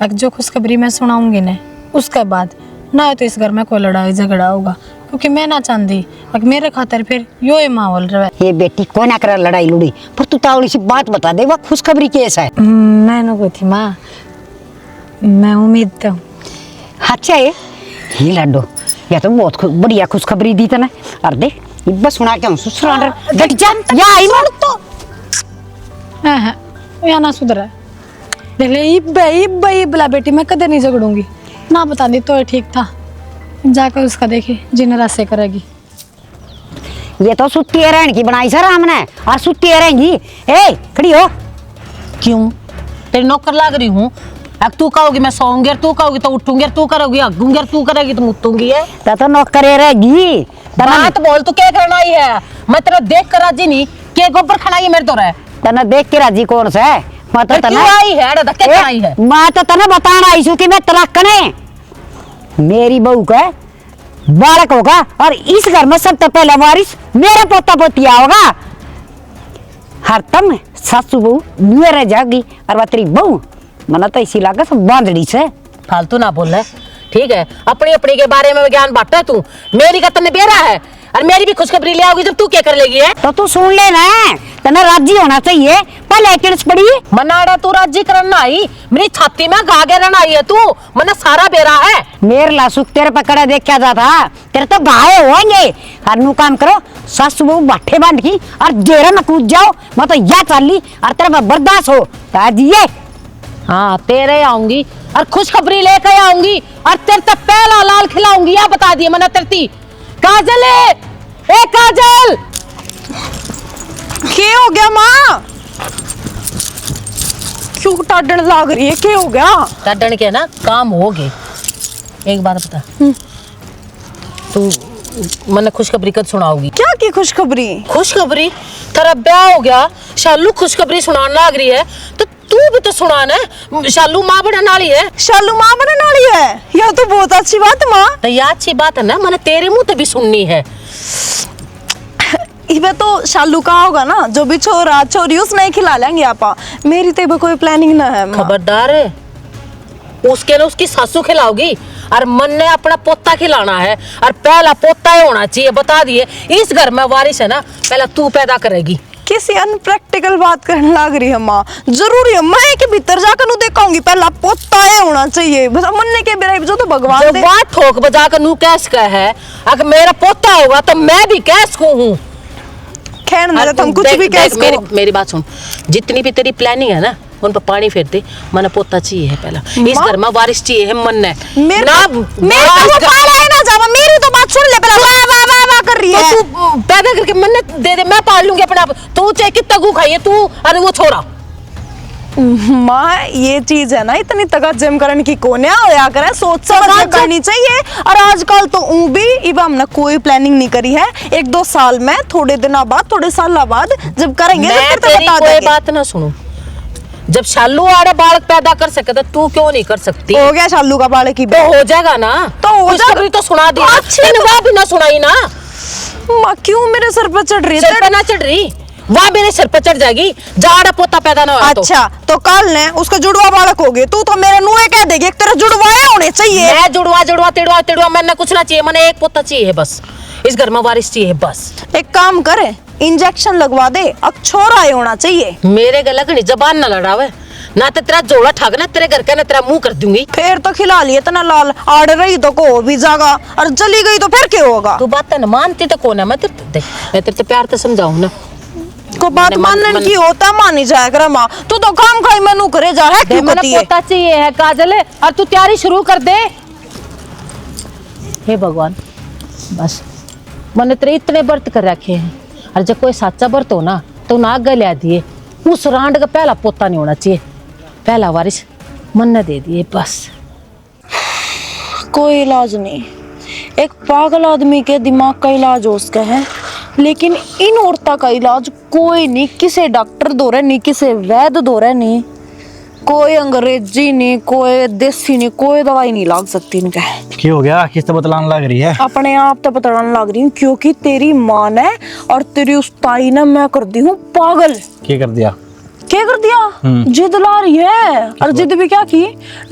Speaker 5: अब जो खुशखबरी मैं सुनाऊंगी ना उसके बाद ना तो इस घर में कोई लड़ाई झगड़ा होगा, क्योंकि मैं ना चाहती अब मेरे खातिर फिर यो ही माहौल रहे।
Speaker 2: ये बेटी को ना करा लड़ाई लुड़ी, पर तू तावड़ी सी बात बता दे, वह खुशखबरी कैसा है?
Speaker 5: मैंने को थी माँ, मैं उम्मीद तो
Speaker 2: अच्छा ये लड्डू, या तो बहुत बढ़िया खुशखबरी दी तने। और देख ये बस सुना के ससुराल गट जा या आई ना तो
Speaker 5: हाँ या ना सुधरा देख ले इब बला बेटी मैं कदे नहीं झगड़ूंगी ना, बता दी तो ठीक था, जाकर उसका देखी जिन रास्ते करेगी।
Speaker 2: ये तो सुत्ती रहन की बनाई सर हमने, और सुत्ती रहेंगी। ए खड़ी हो।
Speaker 3: क्यों? तेरी नौकर लाग रही हूँ। अब तू कहोगी मैं सोऊंगी, और तू कहोगी तो उठूंगी, और तू करोगी हगूंगी, और तू करेगी तो मुतूंगी है।
Speaker 2: तो नौकरे रहेगी।
Speaker 3: बात बोल, तू क्या करना ही है? मैं तेरा देख कर राजी नहीं, के गोबर खनाई मेरे तो रहे।
Speaker 2: तना देख के राजी कौन सा है? मैं तो
Speaker 3: क्यों आई है? अरे धक्के क्यों आई है?
Speaker 2: मैं तो तना बताना आई छू कि मैं तलाकने मेरी बहू का बालक होगा, और इस घर में सबसे पहला वारिस मेरा पोता पोतिया होगा। हर तम सासू बहू मेरे जागी, और वह तेरी बहू मना तो इसी लागा सब बांधड़ी से।
Speaker 3: फालतू ना बोल रहा, ठीक है? अपनी अपनी के बारे में ज्ञान बांटा तू, मेरी का तने बेरा है, और मेरी भी खुशखबरी ले आओगी जब तू क्या कर लेगी है?
Speaker 2: तो तू सुन लेना, तना राजी होना चाहिए। पहले किस पड़ी
Speaker 3: मनाड़ा तू राजी करना आई, मेरी छाती में गागे रहना आई है तू, मना सारा बेरा है।
Speaker 2: मेरे लासुक तेरे पकड़ा देखा जाता, तेरे तो घाव होंगे। हर नु काम करो, सासू बहू बाठे बांध की और जेरा में कूद जाओ। मैं तो या चाली और तेरे में बर्दाश्त हो ये।
Speaker 3: हाँ तेरे आऊंगी और खुशखबरी लेकर आऊंगी, और तेरे तक पहला लाल खिलाऊंगी, या बता दिए मना तेरी। काजल है, ए काजल,
Speaker 6: क्या हो गया माँ? क्यों टाडन लाग रही है, क्या हो गया?
Speaker 3: टाडन के ना काम हो गए। एक बात बता, तू मने खुशखबरी कब सुनाओगी?
Speaker 6: क्या की खुशखबरी?
Speaker 3: खुशखबरी? तेरा ब्याह हो गया, शालू खुशखबरी सुनाने लग रही है, तो तू भी तो सुनाना है। शालू माँ बनने वाली है।
Speaker 6: शालू माँ बनने वाली है? यह तो बहुत अच्छी बात माँ।
Speaker 3: तो यह अच्छी बात है ना, मैंने तेरे मुंह से भी सुननी है।
Speaker 6: इबे तो शालू का होगा ना, जो भी छोरा छोरी उसने ही खिला लेंगे आपा। मेरी तो कोई प्लानिंग ना है माँ।
Speaker 3: खबरदार है, उसके ने उसकी सासू खिलाओगी, और मन ने अपना पोता खिलाना है, और पहला पोता ही होना चाहिए। बता दिए, इस घर में वारिस है ना, पहला तू पैदा करेगी।
Speaker 6: किसी अनप्रैक्टिकल बात करने लग रही है माँ। जरूरी है मैं के भीतर जाकर नु देखूंगी, पहला पोता ही होना चाहिए। बस मन्ने के बेरा जो तो भगवान
Speaker 3: जो
Speaker 6: दे।
Speaker 3: बात ठोक बजा कर नू कैस का है, अगर मेरा पोता होगा तो मैं भी कैस को हूँ।
Speaker 6: खैर ना तुम कुछ भी कैस को।
Speaker 3: मेरी बात सुन, जितनी भी तेरी प्लानिंग है ना उन पर पानी फेर दे। मन पोता चाहिए है पहला, इस घर में वारिस चाहिए है। मन ने
Speaker 6: मेरे तो पाला है ना जावा, मेरी तो बात सुन ले पहला। वाह वाह वाह वाह कर रही है।
Speaker 3: तो तू पैदा करके मन ने दे दे, मैं पाल लूंगी अपने आप। तू चाहे कितना गू खाइए तू, अरे वो छोड़ा।
Speaker 6: माँ ये चीज है ना, इतनी तगत जिम करने की कोन्या होया करे, सोच समझ के करनी चाहिए। और आजकल तो भी इबा हमने कोई प्लानिंग नहीं करी है। 1-2 साल में, थोड़े दिनों बाद, थोड़े साल बाद जब करेंगे
Speaker 3: मैं
Speaker 6: तो
Speaker 3: तेरी
Speaker 6: बता
Speaker 3: कोई
Speaker 6: देंगे।
Speaker 3: बात ना सुनूं। जब शालू आड़े बालक पैदा कर सके तो तू क्यों नहीं कर सकती?
Speaker 6: हो गया शालू का बालक की।
Speaker 3: तो हो जाएगा ना,
Speaker 6: तो हो जाएगा।
Speaker 3: खुशखबरी तो सुना दी, वह भी ना सुनाई ना।
Speaker 6: माँ क्यों मेरे सर पर चढ़ रही है?
Speaker 3: सिर पे ना चढ़ रही, वह मेरे सिर पे चढ़ जाएगी। जाड़ा पोता पैदा ना हो।
Speaker 6: अच्छा तो कल ने उसका जुड़वा बालक हो गए, तू तो मेरे नुए कह देगी एक तेरा जुड़वाए होने चाहिए।
Speaker 3: मैं जुड़वा मैंने कुछ ना चाहिए, मैंने एक पोता चाहिए है बस। इस घर में वारिस चाहिए बस।
Speaker 6: एक काम करे, इंजेक्शन लगवा दे, अब छोरा ही होना चाहिए।
Speaker 3: मेरे गला घनी जबान ना लड़ावे, ना तो तेरा जोड़ा ठगना तेरे घर का, ना तेरा मुंह कर दूंगी।
Speaker 6: फिर तो खिला लिए तना लाल, आड़ रही तो को भी जागा, और चली गई तो फिर क्या होगा?
Speaker 3: तू बात न मानती तो कौन है? मैं तेरे से प्यार तो समझाऊं ना।
Speaker 6: को बात मानने की होता मानी जाया कर माँ। तू तो काम खाई मेनू करे जा है क्यों
Speaker 3: मैंने
Speaker 6: करती है?
Speaker 3: पोता चाहिए है काजल, और तू तैयारी शुरू कर दे। हे भगवान, बस मैंने तेरे इतने व्रत कर रखे हैं, और जब कोई सच्चा व्रत हो ना तो ना आगे ले दिए। उस रांड का पहला पोता नहीं होना चाहिए, पहला वारिस मन ने दे दिए बस।
Speaker 6: कोई इलाज नहीं, एक पागल आदमी के दिमाग का इलाज हो उसका है, लेकिन इन औरतों का इलाज कोई नहीं, किसी डॉक्टर दो रहे नहीं, किसी वैद्य दो रहे नहीं। कोई अंग्रेजी नहीं, कोई देसी नहीं, कोई दवाई नहीं लाग सकती इनके।
Speaker 7: क्या हो गया? किस तो बतलाने लग रही है?
Speaker 6: अपने आप तो बताने लग रही हूँ, क्योंकि तेरी माँ ने और तेरी उस ताई ने मैं कर दी हूँ पागल।
Speaker 7: क्या कर दिया?
Speaker 6: क्या कर दिया? जिद ला रही है। और जिद भी क्या की?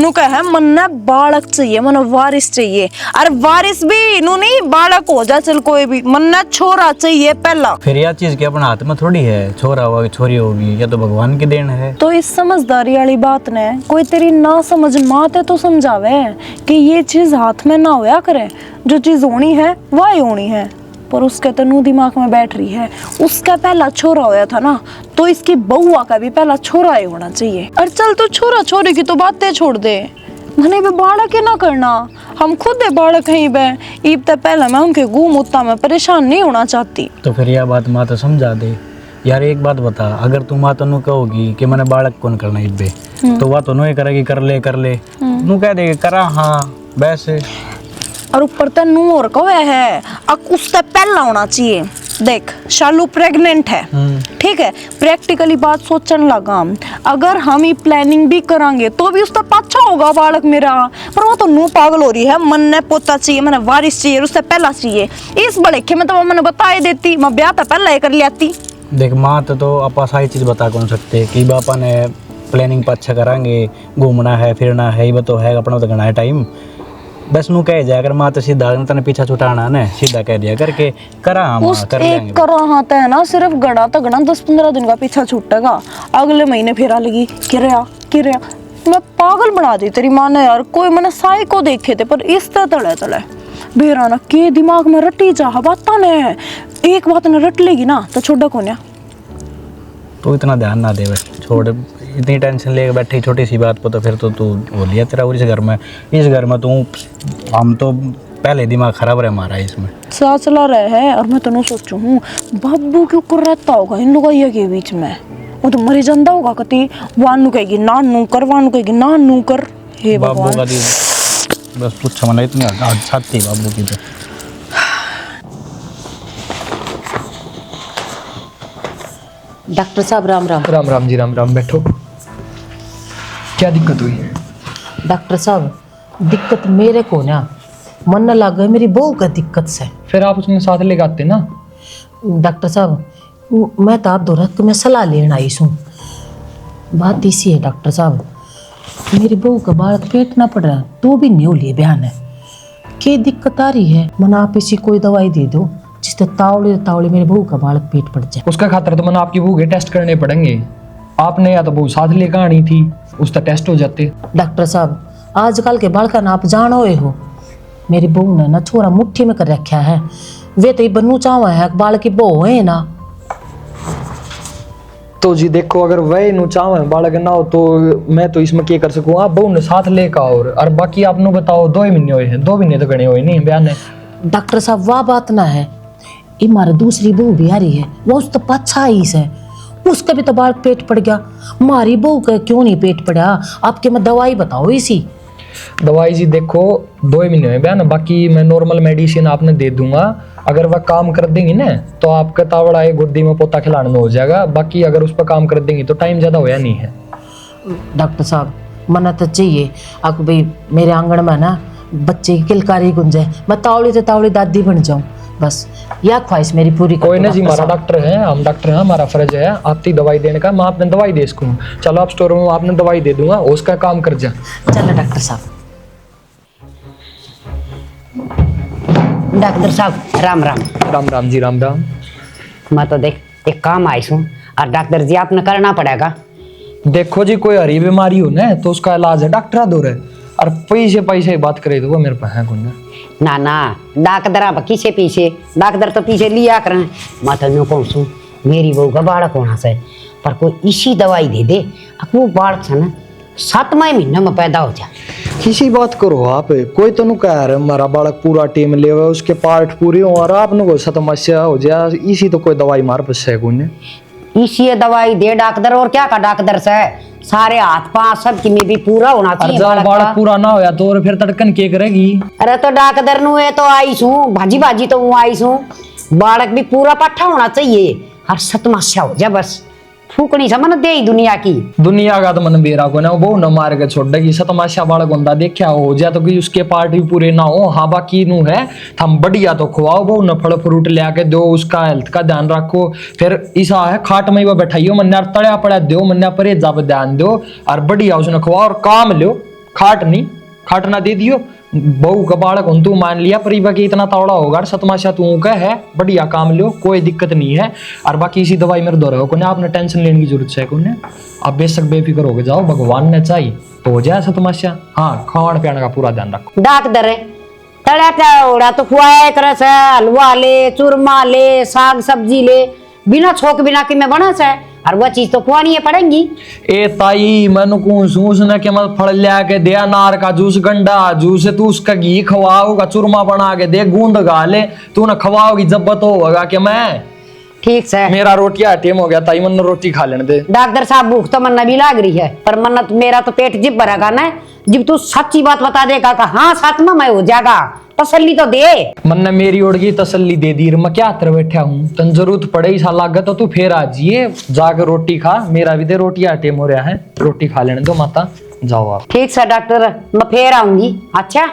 Speaker 6: नु कहे मन्ने बालक चाहिए, मन्ने वारिस चाहिए। अरे वारिस भी नु नहीं, बालक हो जा चल कोई भी, मन्ने छोरा चाहिए पहला।
Speaker 7: फिर यह चीज के अपने हाथ में थोड़ी है, छोरा होगा कि छोरी होगी, या तो भगवान की देन है।
Speaker 6: तो इस समझदारी वाली बात ने कोई तेरी ना समझ मात है तो समझावे कि ये चीज हाथ में ना होया करे, जो चीज होनी है वही होनी है। पर उसके तो नू दिमाग में बैठ रही है, उसका पहला छोरा होया था ना, तो इसकी बउआ का भी पहला छोरा ही होना चाहिए। और चल तो छोरा छोरी की तो बातें छोड़ दे, मने भी बालक ही ना करना, हम खुद है बालक हैं बे। ईब तक पहले मैं उनके गुम उतना मैं परेशान नहीं होना चाहती।
Speaker 7: तो फिर यह बात माँ तो समझा दे यार। एक बात बता, अगर तू माँ तनु कहोगी कि मैंने बालक कौन करना इब्बे, तो वह तो नहीं करेगी कर ले नू कह देगी करा हाँ वैसे।
Speaker 6: और ऊपर तो नू और कवे है, अब उसका पहला होना चाहिए। देख शालू प्रेग्नेंट है, ठीक है, प्रैक्टिकली बात सोचने लगा, अगर हम ही प्लानिंग भी करांगे तो भी उसका पाछा होगा बालक मेरा। पर वो तो नू पागल हो रही है, मन ने पोता चाहिए, मैंने वारिस चाहिए, उससे पहला चाहिए। इस बड़े में तो मैंने बता ही देती, मैं ब्याह तो पहला ही कर लियाती।
Speaker 7: देख माँ तो आपा सारी चीज बता कौन सकते कि बापा ने प्लानिंग पर अच्छा करांगे, घूमना है फिरना है, ये तो है अपना तो गणा है टाइम। बस नू कह जाए अगर माँ तो सीधा तने पीछा छुटाना ना, सीधा कह दिया करके करा हम
Speaker 6: उस
Speaker 7: कर
Speaker 6: एक
Speaker 7: लेंगे।
Speaker 6: करा हाथ है ना, सिर्फ गड़ा तो गड़ा 10-15 दिन का पीछा छूटेगा, अगले महीने फेरा लगी किरया। मैं पागल बना दी तेरी माँ ने यार। कोई मैंने साई को देखे थे, पर इस तले बेरा ना के दिमाग में रटी चाह बात ने, एक बात ने रट लेगी ना तो छोड़ा कौन।
Speaker 7: तू इतना ध्यान ना दे बे, छोड़, इतनी टेंशन लेके बैठी छोटी सी बात पर, तो फिर तो तू हो लिया तेरा। और इस घर में तू, हम तो पहले दिमाग खराब रहे हमारा इसमें
Speaker 6: सा चला रहे है। और मैं तो सोचू हूँ बाबू क्यों कर रहता होगा इन लोगों के बीच में, वो तो मरी जाता होगा कति। वानू कहेगी नानू कर, वानू कहेगी नानू कर। हे
Speaker 7: बाबू
Speaker 6: भगवान,
Speaker 7: का दी बस पूछा मैंने, इतनी छाती बाबू की तो।
Speaker 3: डॉक्टर साहब राम राम।
Speaker 8: राम राम जी, राम राम। बैठो। क्या दिक्कत हुई?
Speaker 3: डॉक्टर साहब दिक्कत मेरे को ना, मन न लग गई मेरी बहू का दिक्कत से।
Speaker 8: फिर आप उसमें साथ लेके आते ना।
Speaker 3: डॉक्टर साहब मैं तो आप दोहरा मैं सलाह लेना आई हूँ। बात इसी है डॉक्टर साहब, मेरी बहू का बालक पेट ना पड़ रहा तो भी नहीं हो लिए बयान है, क्या दिक्कत आ रही है। मन आप इसी कोई दवाई दे दो जिससे तावड़े मेरे बहू का बालक पेट पड़ जाए।
Speaker 8: उसका खातर तो मैंने आपकी बहू के टेस्ट करने पड़ेंगे। आपने या तो बहू साथ लेकर आनी थी, उसका टेस्ट हो जाते।
Speaker 3: डॉक्टर साहब आजकल के बालका ना आप जानो हो, मेरी बहू ने ना छोरा मुट्ठी में कर रखा है, वे तो ये बनू चाहवा है बालक की बहू है ना।
Speaker 8: तो जी देखो, अगर वह नु चाहे बालक ना हो तो मैं तो इसमें क्या कर सकूँ। आप बहू ने साथ लेकर और बाकी आप नु बताओ, 2 ही महीने हुए हैं, 2 महीने तो गणे हुए नहीं बयान है।
Speaker 3: डॉक्टर साहब वाह बात ना है, ये हमारा दूसरी बहू भी आ रही है, वो उस तो पाछा ही है, उसका भी तो बालक पेट पड़ गया, हमारी बहू का क्यों नहीं पेट पड़ा। आपके मैं दवाई बताओ इसी।
Speaker 8: दवाई जी देखो 2 ही महीने हुए बयान, बाकी मैं नॉर्मल मेडिसिन आपने दे दूंगा। अगर वह काम कर देंगी ना तो आपका तावड़ा एक गोदी में पोता खिलाने में हो जाएगा। बाकी अगर उस पर काम कर देंगी तो टाइम ज़्यादा होया नहीं है।
Speaker 3: डॉक्टर साहब मना तो चाहिए आपको भाई, मेरे आंगन में ना बच्चे की किलकारी गुंजे, मैं तावड़ी से तावड़ी दादी बन जाऊं, बस यह ख्वाहिश मेरी पूरी कर
Speaker 8: कोई
Speaker 3: दो
Speaker 8: ना जी,
Speaker 3: डॉक्टर
Speaker 8: हमारा
Speaker 3: साहब।
Speaker 8: डॉक्टर है, हम डॉक्टर हैं, हमारा फर्ज है आपकी दवाई देने का। मैं आपने दवाई दे सकूँ, चलो आप स्टोर में आपने दवाई दे दूंगा, उसका काम कर जा।
Speaker 3: चलो डॉक्टर साहब।
Speaker 2: डॉक्टर साहब राम राम।
Speaker 8: राम राम जी, राम राम।
Speaker 2: मैं तो देख एक काम आई हूँ, और डॉक्टर जी आपने करना पड़ेगा।
Speaker 8: देखो जी, कोई हरी बीमारी हो ना तो उसका इलाज है डॉक्टर दो रहे, और पैसे बात करे तो वो मेरे पास है कौन ना।
Speaker 2: ना डॉक्टर आप किसे पीछे, डॉक्टर तो पीछे लिया करें। मैं तो यूँ कहूँ छूँ मेरी बहू का बालक होना से, पर कोई इसी दवाई दे दे, अब वो बालक से ना 7वां महीने में पैदा हो जाए।
Speaker 8: किसी बात करो आप, कोई तो नु कह रहे हमारा बालक पूरा टीम ले हुआ, उसके पार्ट पूरे हो और आप को समस्या हो जाए, इसी तो कोई दवाई मार पस है कौन।
Speaker 2: इसी दवाई दे डॉक्टर, और क्या का डॉक्टर से सारे हाथ पांव सब की में भी पूरा होना चाहिए बालक का।
Speaker 8: बालक पूरा ना होया तो फिर तड़कन के करेगी।
Speaker 2: अरे तो डॉक्टर नु है तो आई हूँ, भाजी तो हूँ आई हूँ, बालक भी पूरा पट्ठा होना चाहिए और 7 समस्या हो जाए बस। फूकनी समझ दे ही दुनिया की।
Speaker 8: दुनिया का तो मन बेरा को ना वो न मार के छोड़ देगी सतमाशा बालक बंदा देखा हो जाए तो कि उसके पार्ट भी पूरे ना हो। हाँ बाकी नू है थम बढ़िया तो खुआओ वो न फल फ्रूट ले आके दो, उसका हेल्थ का ध्यान रखो। फिर ऐसा है खाट में वो बैठाइयो मन्या तड़िया पड़ा दो, मन्या परहेजा पे ध्यान दो और बढ़िया उसने खुआओ और काम लो। खाट नहीं खाट ना दे दियो। बहू का बालक हूं तू मान लिया परिवार के इतना तौड़ा होगा सतमाशा तू का है बढ़िया काम लो, कोई दिक्कत नहीं है। और बाकी इसी दवाई मेरे दो को आपने टेंशन लेने की जरूरत है को आप बेशक बेफिक्र हो जाओ, भगवान ने चाहिए तो हो जाए सतमाशा। हाँ खान पीने का पूरा ध्यान रखो।
Speaker 2: डॉक्टर तड़ा तड़ा तो खुआया कर से हलवा ले, चूरमा ले, साग सब्जी ले, बिना छोक बिना कि मैं बना से और वह चीज तो खुआनी है पड़ेगी।
Speaker 8: ए ताई मैंने सूस ने के मत फल लिया के दे, अनार का जूस, गंडा जूस, तू उसका घी खवाओगा, चूरमा बना के दे, गूंद गाले तू ना खवाओगी जब तो होगा कि मैं
Speaker 2: ठीक से
Speaker 8: मेरा रोटियां टेम हो गया ताई मन रोटी खा लेने दे।
Speaker 2: डॉक्टर साहब भूख तो मन्ना भी लाग रही है पर मन्ना तो मेरा तो पेट जिप भरेगा ना जब तू सच्ची बात बता देगा कि हाँ साथ में मैं हो जाएगा, तसल्ली तो दे।
Speaker 8: मन ने मेरी ओर की तसल्ली दे दी, मैं क्या तेरे बैठा हूँ तन जरूरत पड़े ऐसा लागत तो तू फिर आ जाइए जाके रोटी खा, मेरा भी दे रोटी टेम हो रहा है, रोटी खा लेने दो माता जाओ आप।
Speaker 2: ठीक से डॉक्टर मैं फिर आऊंगी। अच्छा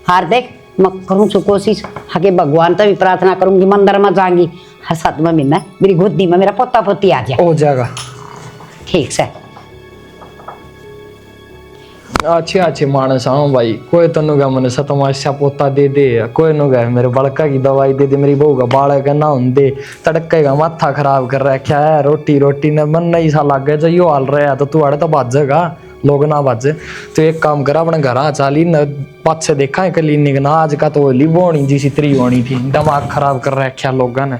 Speaker 2: हार देख मैं करूँ छू कोशिश आगे भगवान तो भी प्रार्थना करूंगी मंदिर में जाऊंगी हर साथ में मिलना मेरी गोदी में मेरा पोता पोती आ जाए।
Speaker 8: हो जाएगा
Speaker 2: ठीक से
Speaker 8: अच्छे अच्छे मानस हाँ भाई, कोई तो नुगा मैंने सतमाशा पोता दे दे, कोई नुगा मेरे बड़का की दवाई दे दे, मेरी बहू का बालक ना हों दे, तड़के का माथा खराब कर रखा है, रोटी रोटी ने मन नहीं सा लग गया जो यो हाल रहा है तो तू अड़े तो भाजेगा लोग ना भाजे। तो एक काम करा अपने घर चाली न पाँच से देखा है क्लिनिक ना आज का तो होली बोनी जिसी त्री होनी थी, दिमाग खराब कर रखा लोगों ने।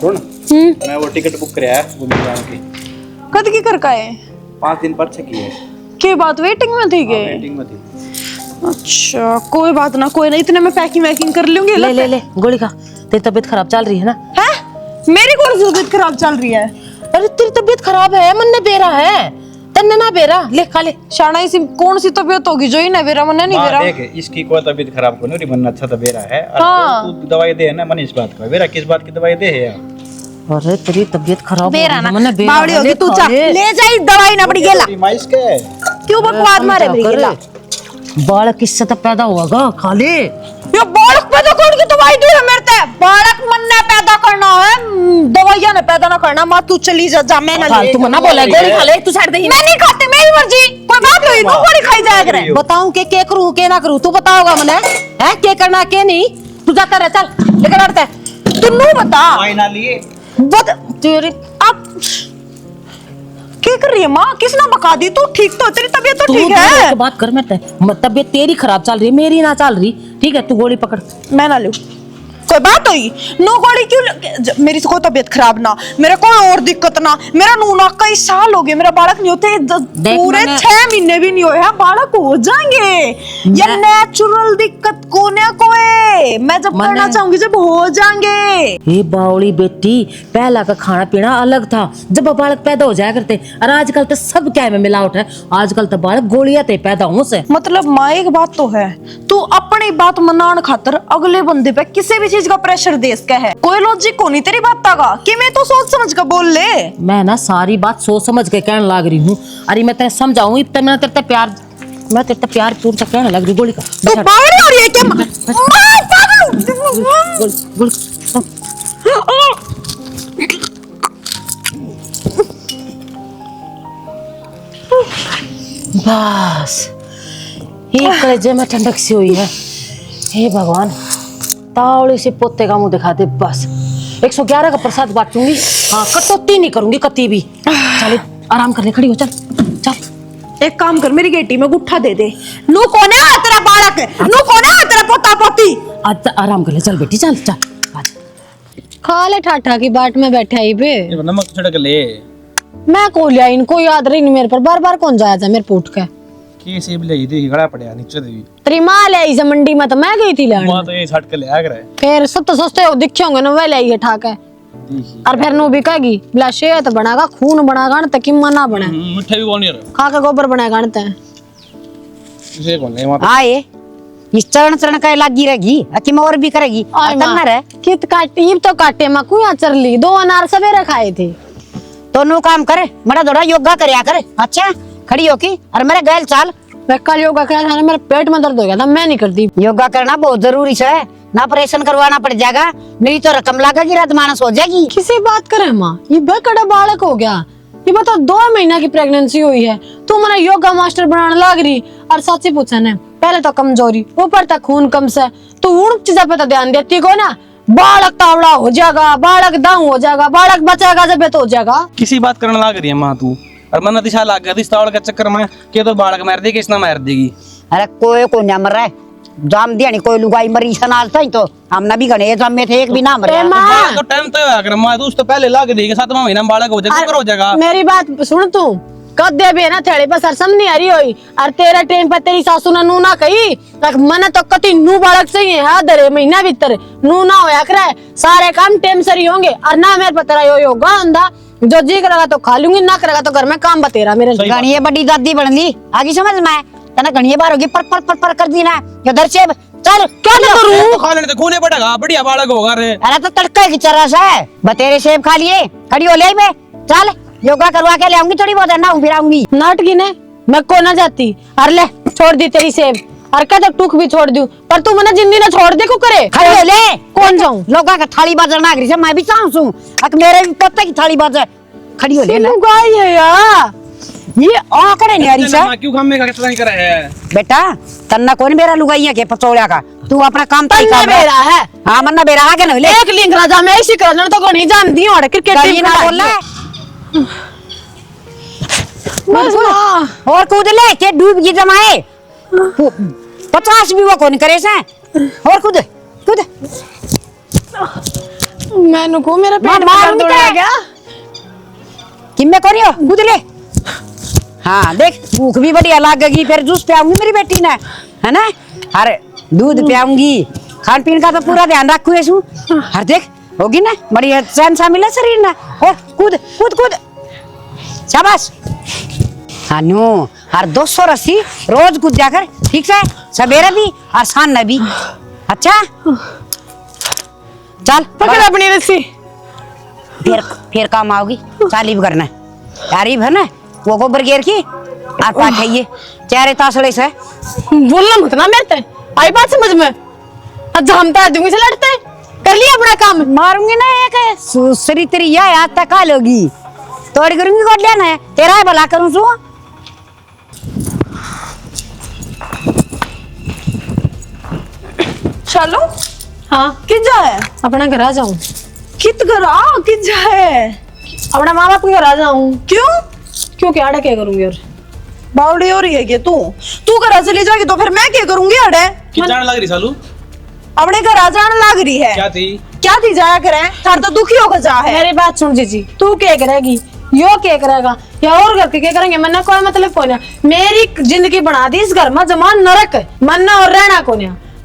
Speaker 7: मैं वो टिकट बुक कराया घूमने जाने की।
Speaker 6: कद की कर का है
Speaker 7: 5 दिन पर की है।
Speaker 6: के बात वेटिंग में थी के?
Speaker 7: वेटिंग में थी।
Speaker 6: अच्छा कोई बात ना, कोई ना, इतने में पैकिंग वैकिंग कर लूंगी।
Speaker 3: ले ले ले गोली खा, तेरी तबीयत खराब चल रही है ना।
Speaker 6: है मेरी कौन सी तबीयत खराब चल रही है?
Speaker 3: अरे तेरी तबीयत खराब है, मन ने बेरा है तन्ने ना बेरा, ले खा ले।
Speaker 6: शाना इसी कौन सी तबीयत होगी जो ही ना बेरा मन नहीं बेरा।
Speaker 7: देख इसकी कोई तबीयत खराब को नहीं, मन अच्छा तो बेरा है।
Speaker 6: हाँ।
Speaker 7: तू दवाई दे है ना मन इस बात का, बेरा किस बात की दवाई दे है यार?
Speaker 3: अरे तेरी तबीयत खराब
Speaker 6: बेरा ना
Speaker 3: मन बेरा
Speaker 6: बावड़ी होगी तू, चा ले जाई दवाई ना पड़ी गेला।
Speaker 7: माइस के
Speaker 6: क्यों बकवास मारे मेरी गेला?
Speaker 3: बालक किससे तो पैदा हुआ खा ले।
Speaker 6: ये बालक पैदा करने की दवाई दी है मेरे ते? बालक मन ने पैदा करना है, दवाइयां ने पैदा ना करना। मां तू चली जा मैं ना ले।
Speaker 3: तू मना बोला गोली खा ले, तू साइड दे।
Speaker 6: मैं नहीं खाती, मेरी मर्जी, कोई बात नहीं, तू गोली खाई जाया करे।
Speaker 3: बताऊं के करूं के ना करूं, तू बताओगा मने है के करना के नहीं। तू जाता रह, चल लेकर आते हैं।
Speaker 6: तू नु बता
Speaker 7: दवाई ना लिए
Speaker 6: बत तेरी अब क्या कर रही है माँ? किसने बका दी? तू ठीक तो, तेरी तबीयत तो ठीक है।
Speaker 3: बात कर, मैं तबीयत तेरी खराब चल रही है, मेरी ना चल रही। ठीक है तू गोली पकड़।
Speaker 6: मैं ना लूं, कोई बात हुई नो गोली क्यों? मेरी कोई तबीयत खराब ना, मेरे को और दिक्कत ना, मेरा नूना कई साल हो गए, मेरा बालक नहीं होते पूरे 6 महीने भी नहीं हुए हैं, बालक हो जाएंगे। ये नेचुरल दिक्कत कोने को है, मैं जब करना चाहूंगी जब हो जाएंगे।
Speaker 3: ये बावली बेटी, पहला का खाना पीना अलग था जब बालक पैदा हो जाया करते, और आजकल तो सब क्या में मिलावट है, आजकल तो बालक गोलियां ते पैदा हो से।
Speaker 6: मतलब माँ एक बात तो है, तू अपनी बात मनाने खातर अगले बंदे पे किसी भी चीज का प्रेशर देश का है, कोई लॉजिक को नहीं तेरी बात का कि मैं तो सोच समझ कर बोल ले।
Speaker 3: मैं ना सारी बात सोच समझ के कहने लग रही हूँ। अरे मैं तेरे समझाऊंगी तब मैं तेरे प्यार, मैं तेरे प्यार पूरा कहने लग रही। गोली का
Speaker 6: तू बावड़ी हो रही है क्या? माँ पागल।
Speaker 3: गोली बस एक कलेजे में ठंडक सी हुई है। हे भगवान तावड़ी से पोते का मुंह दिखा दे बस। 111 का प्रसाद बांटूंगी, हाँ कटौती नहीं करूंगी कती भी। चल आराम कर ले, खड़ी हो, चल चल।
Speaker 6: एक काम कर, मेरी गेटी में गुट्ठा दे दे। नू कौन है तेरा बालक? नू कौन है तेरा पोता पोती?
Speaker 3: आज आराम कर ले, चल बेटी चल चल। आज
Speaker 5: खा ले ठाठा की बाट में बैठा ही पे।
Speaker 7: नमक छिड़क ले।
Speaker 5: मैं को लिया, इनको याद रही नहीं मेरे पर, बार बार कौन जाया था मेरे पूट के।
Speaker 7: की सेब ले दी गड़ा पड़या नीचे दी।
Speaker 5: तेरी माँ ले आई से मंडी में, तो मैं गई थी लेने।
Speaker 7: मां तो ये छट के ले आ करे।
Speaker 5: फिर सब तो सस्ते हो दिखे होंगे ना, वे ले आई है ठाके। और फिर नु भी कहेगी बिला सेहत बनागा, खून बनागा न तक मना बने।
Speaker 7: मिठा भी बोल नहीं रहा।
Speaker 5: खा के गोबर बनाएगा न ते।
Speaker 7: इसे कौन ले मां?
Speaker 2: आए इस चरण चरण का लागी रहेगी अकी और भी करेगी
Speaker 5: आय
Speaker 2: करना
Speaker 5: माँ,
Speaker 2: रहे
Speaker 5: कित काटी तो काटे माँ कुया चर ली 2 अनार सवेरे खाए थे।
Speaker 2: तो नु काम करे बड़ा थोड़ा योगा करया करे अच्छा खड़ी होकी और मेरे गैल चाल।
Speaker 5: मैं कल योगा किया था ना, मेरे पेट में दर्द हो गया था, मैं नहीं करती।
Speaker 2: योगा करना बहुत जरूरी है ना, ऑपरेशन करवाना पड़ जाएगा नहीं तो रकम लागेगी रात मानस हो जाएगी।
Speaker 5: किसी बात करे माँ, ये बेकड़ा बालक हो गया। ये बताओ 2 महीना की प्रेगनेंसी हुई है, तू मैंने योगा मास्टर बनाने लाग रही। और सच्ची पूछा ने, पहले तो कमजोरी ऊपर तक खून कम से, तू उन चीजों पे तो ध्यान देती को ना। बालक तावड़ा हो जाएगा, बालक दाऊ हो जाएगा, बालक बचेगा जब तो हो जाएगा।
Speaker 4: किसी बात करने लाग रही है माँ तू, और मन दिशा लाग गया इस तावड़ के चक्कर में के तो बालक मार देगी इसना मार देगी।
Speaker 2: अरे कोई ना मर रहा है जाम दिया नहीं कोई लुगाई मरी सनाल था तो हमने भी गणे जाम में थे एक भी ना मरे।
Speaker 4: तो टाइम तो होया कर माँ, तू उस तो पहले लाग देगी 7वां महीना में बालक हो जाएगा हो जाएगा।
Speaker 5: मेरी बात सुन, तू कद दे भी है ना थेड़े पर सरसम नहीं आ रही होई। और तेरा टाइम पर तेरी सासू ने नू ना कही मन तो कति नू बालक चाहिए है दरे महीना भीतर नू ना होया करे, सारे काम टाइम से ही होंगे। और ना मेरे पता यो योगा अंधा जो जी करेगा तो खा लूंगी, ना करेगा तो घर में काम बतेरा मेरे।
Speaker 2: गणिये बड़ी दादी बन ली आगे समझ में तना गणिये बार होगी पर कर दी ना इधर से चल क्या करूं
Speaker 4: तो खा लेने तो खूने पड़ेगा बढ़िया बालक होगा रे।
Speaker 2: अरे तो तड़का की चरस है बतेरे सेब खा लिए खड़ी हो ले मैं चल योगा करवा के ले आऊंगी थोड़ी बहुत ना फिर आऊंगी
Speaker 5: नाटकी ने मैं को ना जाती। और ले छोड़ दी तेरी सेब और क्या तो टूक भी छोड़ दूं, पर तू मैंने जिंदगी ना छोड़ दे को करे।
Speaker 2: खड़ी हो ले
Speaker 5: कौन जाऊं
Speaker 2: लोगा का थाली बाजार नागरी से मैं भी चाहूं सू अक मेरे भी पत्ता की थाली बाजार खड़ी हो ले ना
Speaker 5: गाय है यार
Speaker 2: ये आ करे नहीं आ रही
Speaker 4: माँ क्यों काम में का कितना नहीं करा है
Speaker 2: बेटा तन्ना कौन मेरा लुगाइया के पचौड़िया का तू अपना काम तो
Speaker 5: तन्ना बेरा है।
Speaker 2: हां मन्ना बेरा आगे न ले
Speaker 5: एक लिंग राजा मैं इसी करना तो को नहीं जानती और क्रिकेट
Speaker 2: टीम ना बोल ले
Speaker 5: बस मां
Speaker 2: और कूद ले के डूब की जमाए 50 भी वो कौन करे से और कूद कूद
Speaker 5: मैंने को मेरा पेट में
Speaker 2: मार
Speaker 5: दर्द हो गया।
Speaker 2: किम्मे करियो कूद ले। हाँ देख भूख भी बढ़िया लागेगी फिर जूस पियाऊंगी मेरी बेटी ने है ना, अरे दूध पियाऊंगी खान पीन का तो पूरा ध्यान रखू इसू। हर देख होगी ना बढ़िया चैन सा मिला शरीर ना। और कूद कूद कूद शाबाश हानू हर 200 रस्सी रोज कूद जाकर ठीक है सवेरे भी और शाम में भी। अच्छा चल
Speaker 5: पकड़ अपनी रस्सी
Speaker 2: फिर काम आओगी चालीब करना तारीफ है ना वो गोबर घेर की आटा खाइए चारे तासड़े से
Speaker 5: बोलना मत ना मेरे ते आई बात समझ में झमता दूंगी से लड़ते कर लिया अपना काम।
Speaker 2: मारूंगी ना एक सुसरी तेरी या याद तक आ लोगी तोड़ करूंगी गोद लेना है तेरा है भला करूं सु
Speaker 6: चलो
Speaker 5: हाँ
Speaker 6: कि जाए
Speaker 5: अपना घर आ जाऊं,
Speaker 6: कित करा कि जाए
Speaker 5: अपना माँ बाप के घर आ जाऊं।
Speaker 6: क्यों
Speaker 5: क्यों क्या अड़े क्या करूंगी और
Speaker 6: बावड़ी हो रही है कि तू घर चली जाएगी तो फिर मैं क्या करूंगी अड़े
Speaker 4: कि जान लग रही सालू
Speaker 6: अपने घर आ जाने लग रही है क्या थी जाया करे थार तो दुखी होकर जा है।
Speaker 5: मेरी बात सुन जीजी, तू क्या करेगी यो क्या करेगा या और घर के क्या करेंगे मैंने कोई मतलब कोई ना। मेरी जिंदगी बना दी इस घर में जमान नरक है मरना और रहना को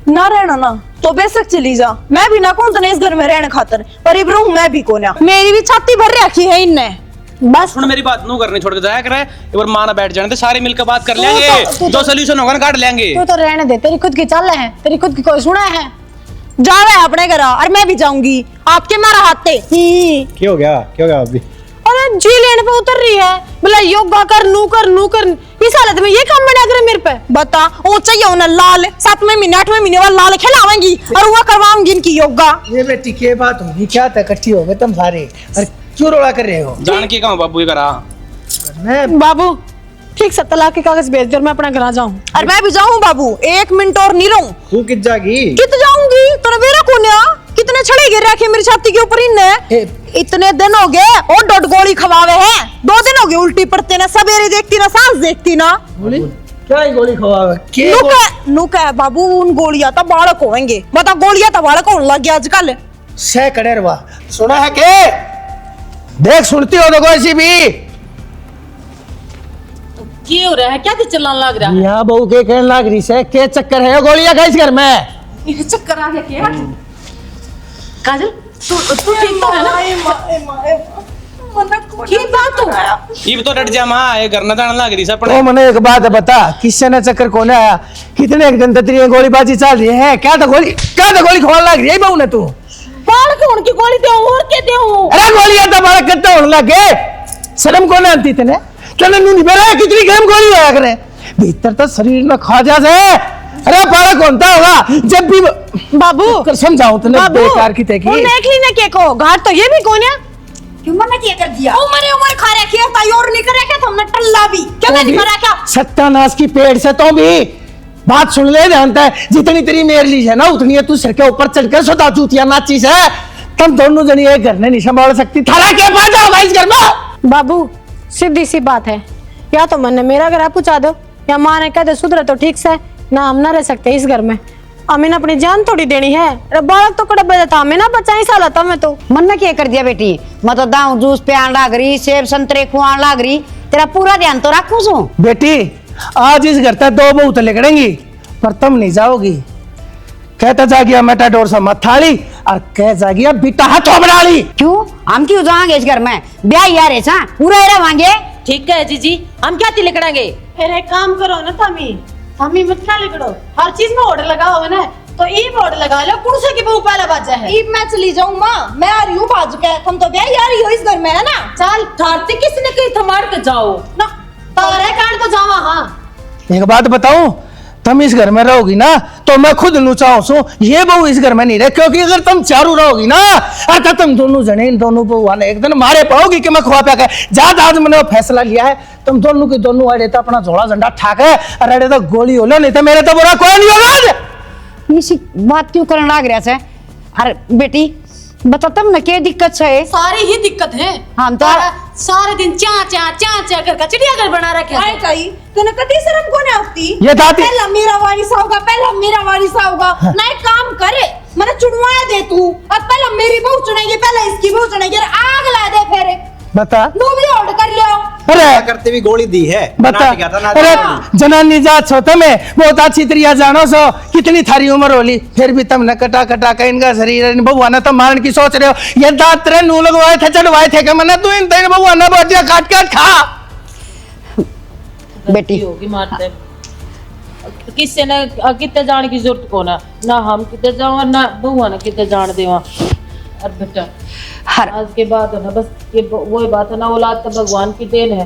Speaker 6: ना रहना ना तो बेशक चली जा, मैं भी ना कौन इस घर में रहने खातर पर इब्रू मैं भी को ना मेरी भी छाती भर रखी है इनने।
Speaker 5: बस
Speaker 4: सुन मेरी बात नू करने छोड़ के जाया करे एक बार मां ना बैठ जाने तो सारे मिलकर बात कर लेंगे जो सोल्यूशन होगा ना काट लेंगे।
Speaker 5: तू तो रहने दे, तेरी खुद की चल है, तेरी खुद की कोई सुना है
Speaker 6: जा रहा है अपने घर और मैं भी जाऊंगी आपके मारा हाथे।
Speaker 7: क्या हो गया अभी
Speaker 5: अरे जी लेने पे उतर रही है बोला योगा कर नू कर इस हालत में ये काम बना करे मेरे पे
Speaker 6: बता वो चाहिए उन्हें लाल 7वें महीने 8वें महीने वाला लाल खिलावेंगी और वो करवाऊंगी इनकी योगा।
Speaker 1: ये बेटी के बात होगी क्या था इकट्ठी हो गए तुम सारे और क्यों रोड़ा कर रहे हो
Speaker 4: जान के कहां बाबू ये करा
Speaker 1: मैं
Speaker 5: बाबू ठीक 7 लाख के कागज भेज दे और मैं अपना घर आ जाऊं।
Speaker 6: और मैं भी जाऊं बाबू 1 मिनट और नहीं रहूं।
Speaker 1: तू कित जागी
Speaker 6: कित जाऊंगी तो मेरा कोन्या कितने छड़े गिर रखे मेरी छाती के ऊपर इनने इतने दिन हो गए और डॉट गोली खवावे हैं 2 दिन हो गए उल्टी पड़ते ना सवेरे देखती ना सांस देखती ना
Speaker 1: क्या ही गोली खवावे के
Speaker 6: नुका बाबू उन गोलियां तो बालक होंगे बता गोलियां तो बालक होने लग गया आजकल
Speaker 1: से कड़ेरवा सुना है के देख सुनती हो तो ऐसी भी
Speaker 3: क्या हो रहा है क्या चिल्लाने लग रहा है
Speaker 1: यहाँ बहू के कहने लग रही से के चक्कर है गोलियां का इस घर में
Speaker 3: ये चक्कर आ गया क्या काजल तू ठीक तो है ना
Speaker 6: की बात हो
Speaker 4: ये तो डट जा मां, ये घर न जाने लग रही सब अपने।
Speaker 1: ओ मने एक बात बता, किससे ने चक्कर कोने आया? कितने एक दिन तेरी गोलीबाजी चल रही है? क्या तो गोली खोल लग रही है बहू ने तू?
Speaker 6: बाल के उनकी गोली दे और के दे
Speaker 1: अरे गोलियां तो बाल कत्ते होने लगे। शर्म कोने आती तेने? तने नू नहीं बेरा कितनी गेम गोली होया करे? भीतर तो शरीर में खा जा से। अरे बालक कौनता होगा जब भी
Speaker 6: बाबू
Speaker 1: कर समझाऊं तने बेकार की तेकी।
Speaker 6: उन देख ली ना के को घाट तो ये भी कौन है?
Speaker 2: क्यों मना किया कर दिया?
Speaker 6: उम्र खा रखी है ताई और नहीं कर रखा था हमने टल्ला भी क्या नहीं करा क्या?
Speaker 1: सत्यानाश की पेड़ से तो भी बात सुन ले जानता है, जितनी तेरी मेर ली है ना उतनी है तू सिर के ऊपर चढ़कर सदा चूतिया नाची से। तुम दोनों जनी एक घर ने नहीं संभाल सकती, थारा क्या पा जाओ भाई इस घर में?
Speaker 5: बाबू सीधी सी बात है, या तो मन ने मेरा घर आप पूछा दो या माँ ने कह दे सुधरे तो ठीक से, ना हम ना रह सकते इस घर में। हमें अपनी जान थोड़ी देनी है। अरे बालक तो कड़े बजा था, हमें ना बचाई साला था मैं तो।
Speaker 2: मन में क्या कर दिया बेटी? मैं तो दाऊ जूस पियान लाग रही, सेब संतरे खुआन लाग रही, तेरा पूरा ध्यान तो रखूं सू।
Speaker 1: बेटी आज इस घर तक दो बहू तो लेकड़ेंगी पर तुम नहीं जाओगी। कहता जा गया मेटाडोर से मत थाली और कह जा गया बेटा हाथों बना ली।
Speaker 2: क्यों हम क्यों जाएंगे इस घर में? ब्याह यार ऐसा पूरा एरा मांगे।
Speaker 3: ठीक है जीजी, हम क्या तिलकड़ांगे?
Speaker 5: फिर एक काम करो ना तमी मत क्या लिखड़ो, हर चीज में ऑर्डर लगाओ ना तो ईब ऑर्डर लगा लो, कुर्सी की बहू पहला बाजा है।
Speaker 6: ईब मैं चली जाऊं मां, मैं आ रही हूं बाजू के, तुम तो ब्याह आ रही हो इस घर में है ना?
Speaker 5: चल
Speaker 3: थारते किसने कहीं थमाड़ के जाओ
Speaker 5: ना तारे काट तो जावा। हाँ
Speaker 1: एक बात बताऊं, तुम इस घर में रहोगी ना तो मैं खुद नुचाऊं सू ये बहू इस घर में नहीं रहे, क्योंकि अगर तुम चारू रहोगी ना तो तुम दोनों जने इन दोनों बहू ने एक दिन मारे पाओगी कि मैं खुआ प्या जात। आज मैंने फैसला लिया है, तुम दोनों के दोनों अड़े तो अपना झोला झंडा ठाक है और अड़े तो गोली हो लो, नहीं तो मेरे तो बुरा कोई नहीं होगा।
Speaker 2: इसी बात क्यों करने लग रहा है? अरे बेटी बता तुम न क्या दिक्कत है?
Speaker 5: सारी ही दिक्कत है।
Speaker 2: हम तो
Speaker 5: सारे दिन चा कर चिड़ियाघर बना रखे
Speaker 6: आए कई तने कती शर्म को नहीं आती?
Speaker 1: ये दादी
Speaker 6: पहला मेरा वारिस होगा, पहला मेरा वारिस होगा ना। एक काम करे मैंने चुनवाया दे तू, अब पहला मेरी बहू चुनेगी, पहला इसकी बहू चुनेगी, आग ला दे फिर
Speaker 1: बता।
Speaker 6: तू भी ऑर्डर कर लियो।
Speaker 1: अरे
Speaker 7: करते भी गोली दी है
Speaker 1: बता। अरे जनानी जात छो तमें बहुत अच्छी तरीका जानो सो, कितनी थारी उम्र होली फिर भी तुमने कटा के इनका शरीर बउआ ने तो मारने की सोच रहे हो। ये दांत तेरे नू लगवाए थे चढ़वाए थे कि मैंने तू इन तीन बउआ ने बोटियां काट खा।
Speaker 2: बेटी
Speaker 3: होगी मारते किससे ने कितने जाने की जरूरत को ना हम कितने जाओ ना बउआ ने कितने जान देवा। और बेटा आज के बाद है ना बस ये वही बात है ना, औलाद तो भगवान की देन है,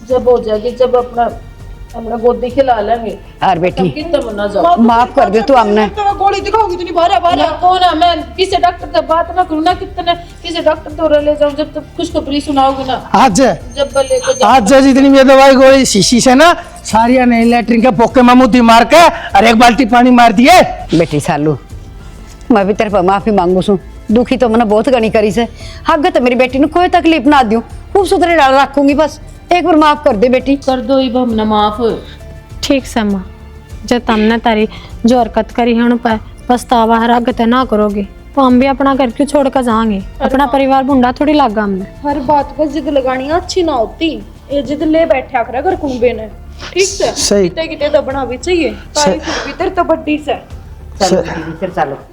Speaker 3: जब हो जाएगी जब अपना गोदी खिला लेंगे।
Speaker 2: और बेटी
Speaker 3: कितना मना जाओ,
Speaker 2: माफ कर दे तू हमने।
Speaker 6: तो गोली दिखाओगी तू नहीं बारा बारा
Speaker 3: कौन है? मैं किसी डॉक्टर से बात ना करूँ ना, कितने किसी डॉक्टर तो ले जाऊँ जब तक खुशखबरी सुनाओगी ना।
Speaker 1: आज
Speaker 3: जब लेके
Speaker 1: आज जितनी भी दवाई गोली शीशी से ना सारिया ने लैट्रिन के पोके मामूती मार के और एक बाल्टी पानी मार दिए।
Speaker 2: बेटी सालू मैं भी तेरे पर माफी मांगू सू, दुखी तो मैंने बहुत गणी करी से। हग तो मेरी बेटी ने कोई तकलीफ ना दूं, खूब सुथरे डाल रखूंगी, बस एक बार माफ कर दे बेटी।
Speaker 3: कर दो इब हमने माफ।
Speaker 5: ठीक से माँ, जब तुमने तारी जो हरकत करी है उन पर पछतावा हरकत ना करोगे तो हम भी अपना घर क्यों छोड़ कर जाएंगे? अपना परिवार भुंडा थोड़ी लागा हमने।
Speaker 6: हर बात पर जिद लगानी अच्छी ना होती, ये जिद ले बैठा करे घर कुंबे ने। ठीक से
Speaker 1: सही
Speaker 6: किते दबना भी चाहिए, तारी फिर भीतर तो बड्डी से।
Speaker 2: चलो बेटी फिर चलो।